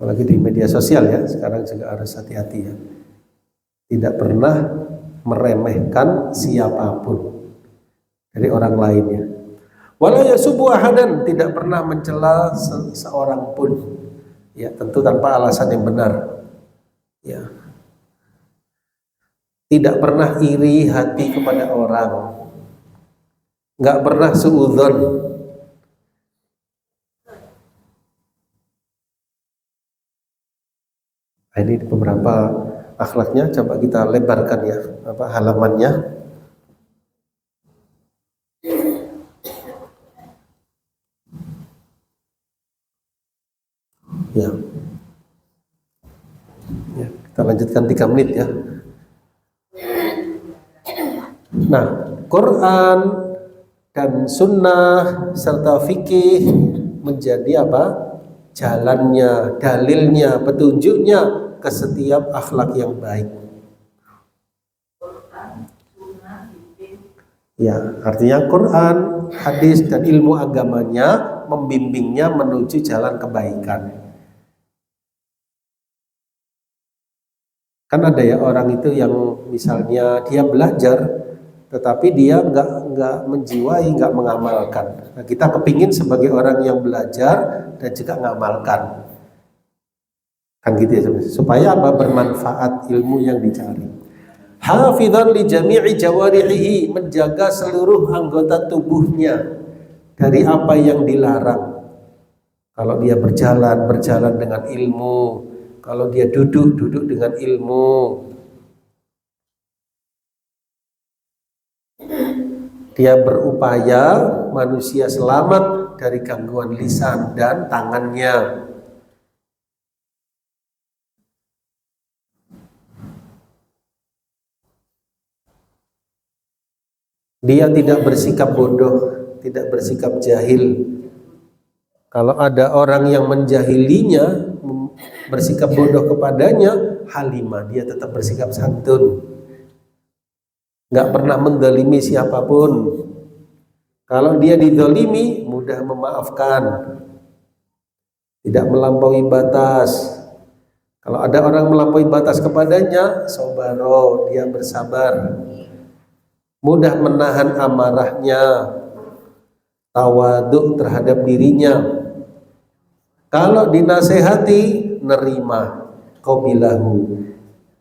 Apalagi di media sosial ya, sekarang juga harus hati-hati ya. Tidak pernah meremehkan siapapun dari orang lainnya. Wala yasubu ahadan, tidak pernah mencela seorang pun. Ya, tentu tanpa alasan yang benar. Ya. Tidak pernah iri hati kepada orang. Enggak pernah suudzon. Ini beberapa akhlaknya, coba kita lebarkan ya, halamannya. Ya. Ya, kita lanjutkan 3 menit ya. Nah, Quran dan sunnah serta fikih menjadi apa? Jalannya, dalilnya, petunjuknya ke setiap akhlak yang baik. Ya, artinya Quran, hadis dan ilmu agamanya membimbingnya menuju jalan kebaikan. Kan ada ya orang itu yang misalnya dia belajar tetapi dia nggak menjiwai, nggak mengamalkan. Nah, kita kepingin sebagai orang yang belajar dan juga mengamalkan, kan gitu ya, supaya apa? Bermanfaat ilmu yang dicari. Hafizan li jami'i jawarihi, menjaga seluruh anggota tubuhnya dari apa yang dilarang. Kalau dia berjalan dengan ilmu. Kalau dia duduk dengan ilmu. Dia berupaya manusia selamat dari gangguan lisan dan tangannya. Dia tidak bersikap bodoh, tidak bersikap jahil. Kalau ada orang yang menjahilinya, bersikap bodoh kepadanya, halimah, dia tetap bersikap santun. Nggak pernah mendolimi siapapun. Kalau dia didolimi, mudah memaafkan, tidak melampaui batas. Kalau ada orang melampaui batas kepadanya, sobaro, dia bersabar, mudah menahan amarahnya, tawaduk terhadap dirinya. Kalau dinasehati, nerima, qabilahu,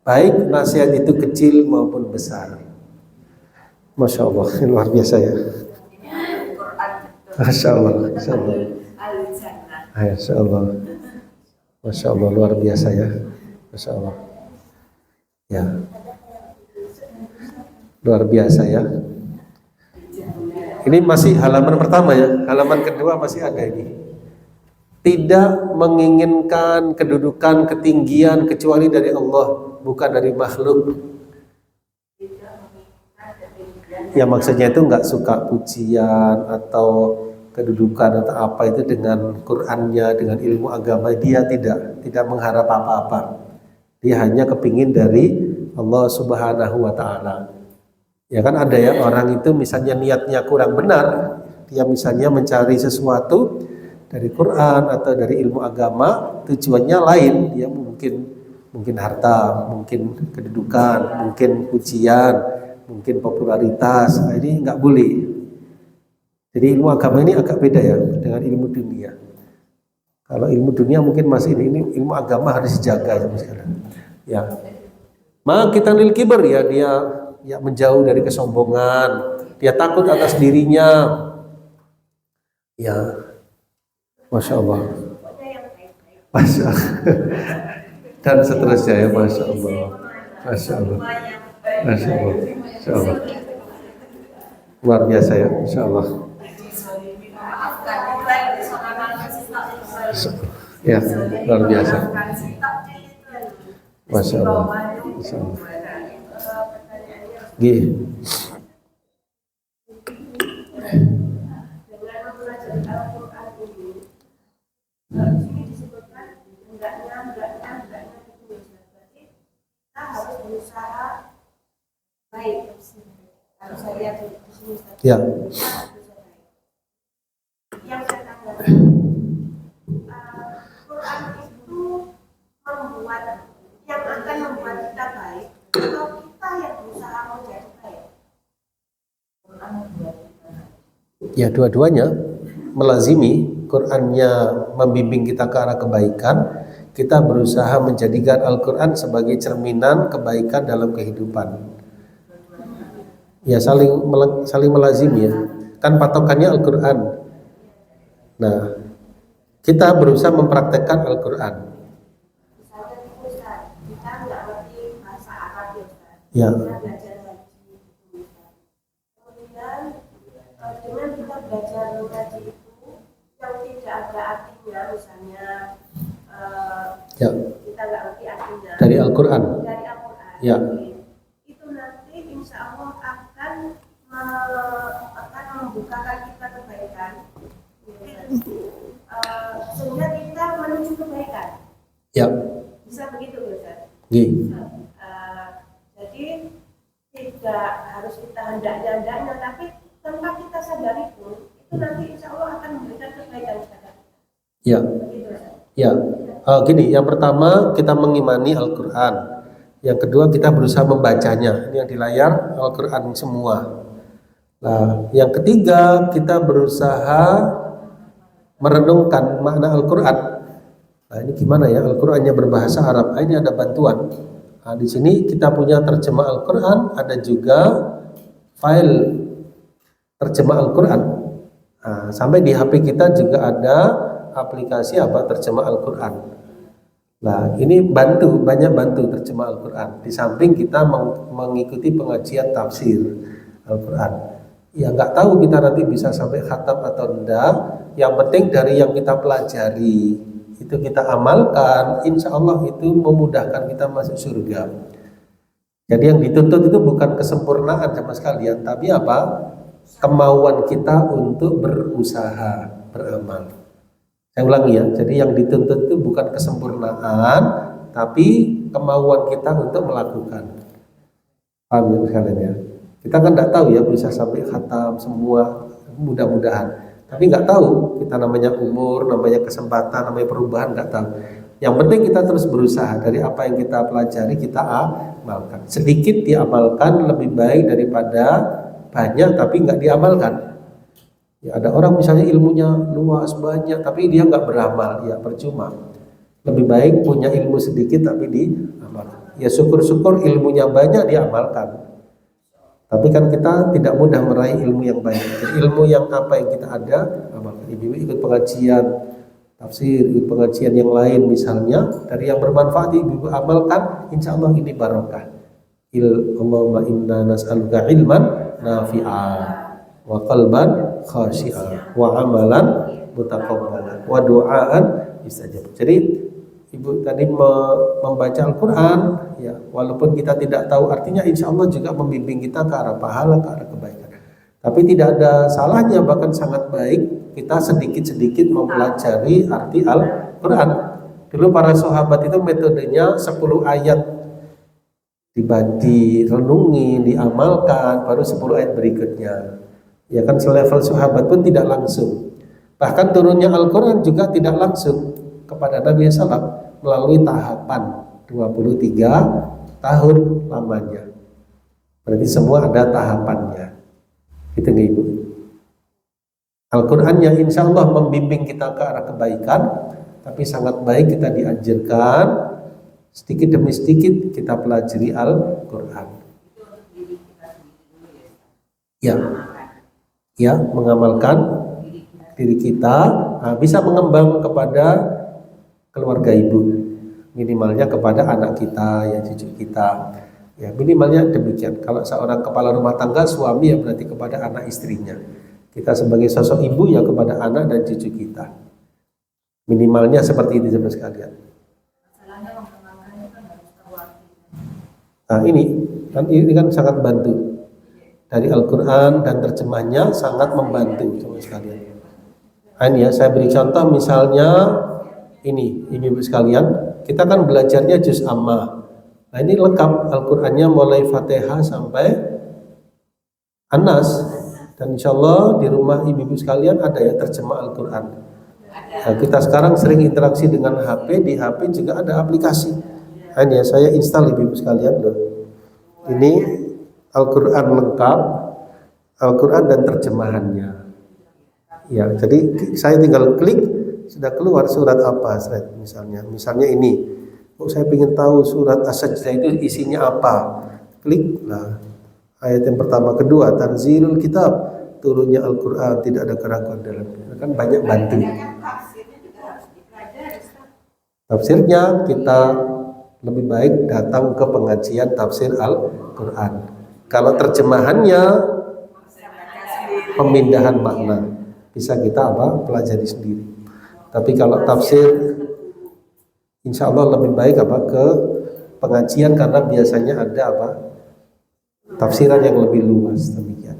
baik nasihat itu kecil maupun besar. Masya Allah, luar biasa ya. Masya Allah, Masya Allah. Masya Allah, Masya Allah, luar biasa ya. Masya Allah. Ya, luar biasa ya. Ini masih halaman pertama ya. Halaman kedua masih ada ini. Tidak menginginkan kedudukan, ketinggian kecuali dari Allah, bukan dari makhluk. Ya maksudnya itu nggak suka pujian atau kedudukan atau apa itu dengan Qur'annya, dengan ilmu agama. Dia tidak mengharap apa-apa. Dia hanya kepingin dari Allah Subhanahu wa Ta'ala. Ya kan ada ya orang itu misalnya niatnya kurang benar, dia misalnya mencari sesuatu dari Quran atau dari ilmu agama, tujuannya lain. Dia mungkin harta, mungkin kedudukan, mungkin pujian, mungkin popularitas. Nah, ini nggak boleh. Jadi ilmu agama ini agak beda ya dengan ilmu dunia. Kalau ilmu dunia mungkin masih ini ilmu agama harus dijaga sekarang. Ya. Maka kita nil kiber ya dia ya menjauh dari kesombongan, dia takut atas dirinya. Ya. Masya Allah. Masya Allah. Dan seterusnya ya Masya Allah. Masya Allah. Masya Allah. Masya Allah. Luar biasa ya Insya Allah. Ya luar biasa. Masya Allah. Masya Allah. Gih. Ya. Yang katakan Quran itu membuat yang akan membuat kita baik atau kita yang berusaha menjadi baik. Quran membuat kita baik. Ya dua-duanya melazimi. Qurannya membimbing kita ke arah kebaikan, kita berusaha menjadikan Al-Quran sebagai cerminan kebaikan dalam kehidupan. Ya saling melazimi ya. Kan patokannya Al-Quran. Nah, kita berusaha mempraktekkan Al-Quran. Misalnya kita nggak ngerti bahasa Arab Ya. kita belajar ngaji kemudian dengan kita belajar ngaji itu yang tidak ada artinya misalnya Ya. kita nggak ngerti artinya Dari Al-Quran. dari Al-Quran Ya. itu nanti insya Allah akan membukakan kita kebaikan sehingga kita menuju kebaikan. Ya. Bisa begitu Ustaz? Gih. Jadi tidak harus kita hendak-hendaknya, tapi tanpa kita sadari pun itu nanti insya Allah akan memberikan kebaikan kepada kita. Ya. Begitu Ustaz? Ya. Gini, yang pertama kita mengimani Al-Quran. Yang kedua kita berusaha membacanya. Ini yang di layar Al-Quran semua. Nah, yang ketiga kita berusaha merenungkan makna Al-Quran. Nah, ini gimana ya? Al-Qurannya berbahasa Arab. Nah, ini ada bantuan. Nah, di sini kita punya terjemah Al-Quran, ada juga file terjemah Al-Quran. Nah, sampai di HP kita juga ada aplikasi terjemah Al-Quran. Nah, ini banyak bantu terjemah Al-Quran. Di samping kita mengikuti pengajian tafsir Al-Quran. Ya nggak tahu kita nanti bisa sampai khatam atau enggak. Yang penting dari yang kita pelajari itu kita amalkan, insya Allah itu memudahkan kita masuk surga. Jadi yang dituntut itu bukan kesempurnaan sama sekalian, tapi kemauan kita untuk berusaha, beramal. Saya ulangi ya, jadi yang dituntut itu bukan kesempurnaan, tapi kemauan kita untuk melakukan. Paham ya sekalian ya? Kita kan nggak tahu ya bisa sampai khatam semua, mudah-mudahan. Tapi nggak tahu, kita namanya umur, namanya kesempatan, namanya perubahan, nggak tahu. Yang penting kita terus berusaha, dari apa yang kita pelajari kita amalkan. Sedikit diamalkan lebih baik daripada banyak tapi nggak diamalkan. Ya, ada orang misalnya ilmunya luas banyak tapi dia nggak beramal, ya percuma. Lebih baik punya ilmu sedikit tapi diamalkan. Ya syukur-syukur ilmunya banyak diamalkan. Tapi kan kita tidak mudah meraih ilmu yang baik. Jadi ilmu yang apa yang kita ada, amalkan. Ibu ikut pengajian tafsir, ikut pengajian yang lain misalnya, dari yang bermanfaat ibu amalkan, insya Allah ini barokah. Allahumma inna nas'aluka ilman nafi'a wa qalban khashi'a wa amalan mutaqabbalan wa du'aan istajab. Jadi ibu tadi membaca Al-Quran, ya walaupun kita tidak tahu artinya, insya Allah juga membimbing kita ke arah pahala, ke arah kebaikan. Tapi tidak ada salahnya, bahkan sangat baik kita sedikit-sedikit mempelajari arti Al-Quran. Dulu para sahabat itu metodenya 10 ayat direnungi, diamalkan, baru 10 ayat berikutnya. Ya kan selevel sahabat pun tidak langsung. Bahkan turunnya Al-Quran juga tidak langsung kepada Nabi SAW melalui tahapan 23 tahun lamanya. Berarti semua ada tahapannya. Gitu nggak Ibu? Al-Quran yang insya Allah membimbing kita ke arah kebaikan, tapi sangat baik kita dianjurkan sedikit demi sedikit kita pelajari Al-Quran. Ya, ya, mengamalkan diri kita, bisa mengembang kepada keluarga ibu, minimalnya kepada anak kita, ya cucu kita, ya minimalnya demikian. Kalau seorang kepala rumah tangga, suami ya berarti kepada anak istrinya. Kita sebagai sosok ibu ya kepada anak dan cucu kita. Minimalnya seperti itu saudara sekalian. Nah ini kan sangat bantu. Dari Al-Quran dan terjemahnya sangat membantu saudara sekalian. Nah, ini ya saya beri contoh misalnya ini ibu-ibu sekalian, kita kan belajarnya juz Ammah. Nah ini lengkap Al-Qurannya mulai Fatihah sampai An-Nas. Dan insya Allah di rumah ibu-ibu sekalian ada ya terjemah Al-Quran. Nah, kita sekarang sering interaksi dengan HP, di HP juga ada aplikasi. Nah, ini ya saya install ibu-ibu sekalian loh. Ini Al-Quran lengkap, Al-Quran dan terjemahannya. Ya, jadi saya tinggal klik sudah keluar surat apa, misalnya ini. Oh, saya ingin tahu surat As-Sajdah itu isinya apa. Klik, nah ayat yang pertama, kedua, tanzilul kitab, turunnya Al-Quran, tidak ada keraguan dalamnya. Kan banyak bantu. Tafsirnya kita lebih baik datang ke pengajian tafsir Al-Quran. Kalau terjemahannya pemindahan makna, bisa kita pelajari sendiri. Tapi kalau tafsir, insya Allah lebih baik ke pengajian karena biasanya ada tafsiran yang lebih luas, demikian.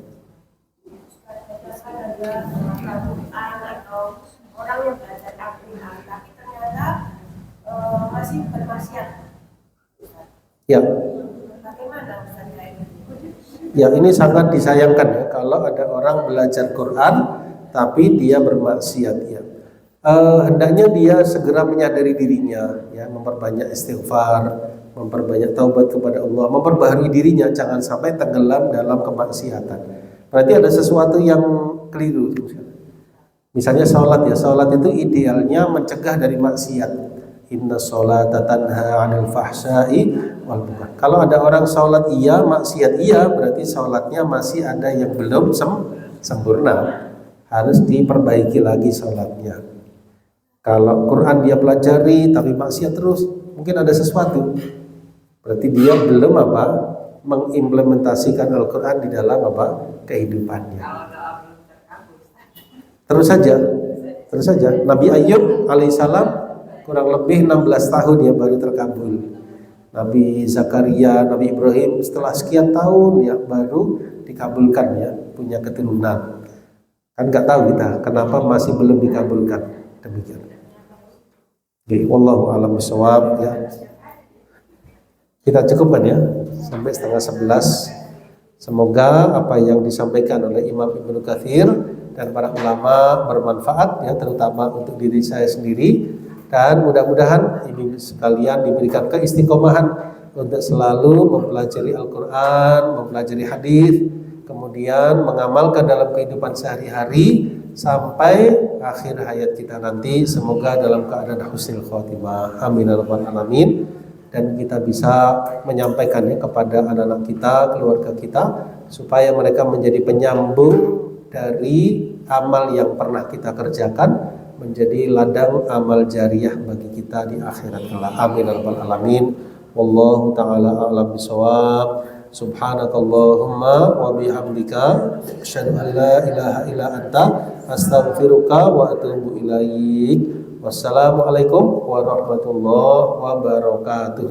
Atau orang yang belajar Al-Quran tapi ternyata masih bermaksiat. Ya. Bagaimana Ustaz kayak gitu? Ya ini sangat disayangkan ya kalau ada orang belajar Quran tapi dia bermaksiat ya. Hendaknya dia segera menyadari dirinya ya, memperbanyak istighfar, memperbanyak taubat kepada Allah, memperbaharui dirinya, jangan sampai tenggelam dalam kemaksiatan. Berarti ada sesuatu yang keliru. Misalnya sholat ya, sholat itu idealnya mencegah dari maksiat. Inna sholata tanha 'anil fahsya'i wal munkar. Kalau ada orang sholat iya, maksiat iya, berarti sholatnya masih ada yang belum sempurna, harus diperbaiki lagi sholatnya. Kalau Quran dia pelajari tapi maksiat terus, mungkin ada sesuatu. Berarti dia belum mengimplementasikan Al-Quran di dalam kehidupannya. Terus saja. Nabi Ayub alaihissalam kurang lebih 16 tahun ya baru terkabul. Nabi Zakaria, Nabi Ibrahim setelah sekian tahun ya baru dikabulkan ya, punya keturunan. Kan nggak tahu kita kenapa masih belum dikabulkan. Demikian. Oke, wallahu a'lam bishawab ya. Kita cukupkan ya sampai 10:30. Semoga apa yang disampaikan oleh Imam Ibnu Katsir dan para ulama bermanfaat ya, terutama untuk diri saya sendiri, dan mudah-mudahan ibu sekalian diberikan keistiqomahan untuk selalu mempelajari Al-Quran, mempelajari hadis, kemudian mengamalkan dalam kehidupan sehari-hari sampai akhir hayat kita nanti. Semoga dalam keadaan husnul khotimah, amin ya rabbal alamin, dan kita bisa menyampaikannya kepada anak-anak kita, keluarga kita, supaya mereka menjadi penyambung dari amal yang pernah kita kerjakan, menjadi ladang amal jariah bagi kita di akhirat kelak. Amin ya rabbal alamin. Wallahu ta'ala a'lam bishawab. Subhanakallahumma wa bihamdika asyhadu an la ilaha illa anta astaghfiruka wa atubu ilaik. Wassalamualaikum warahmatullahi wabarakatuh.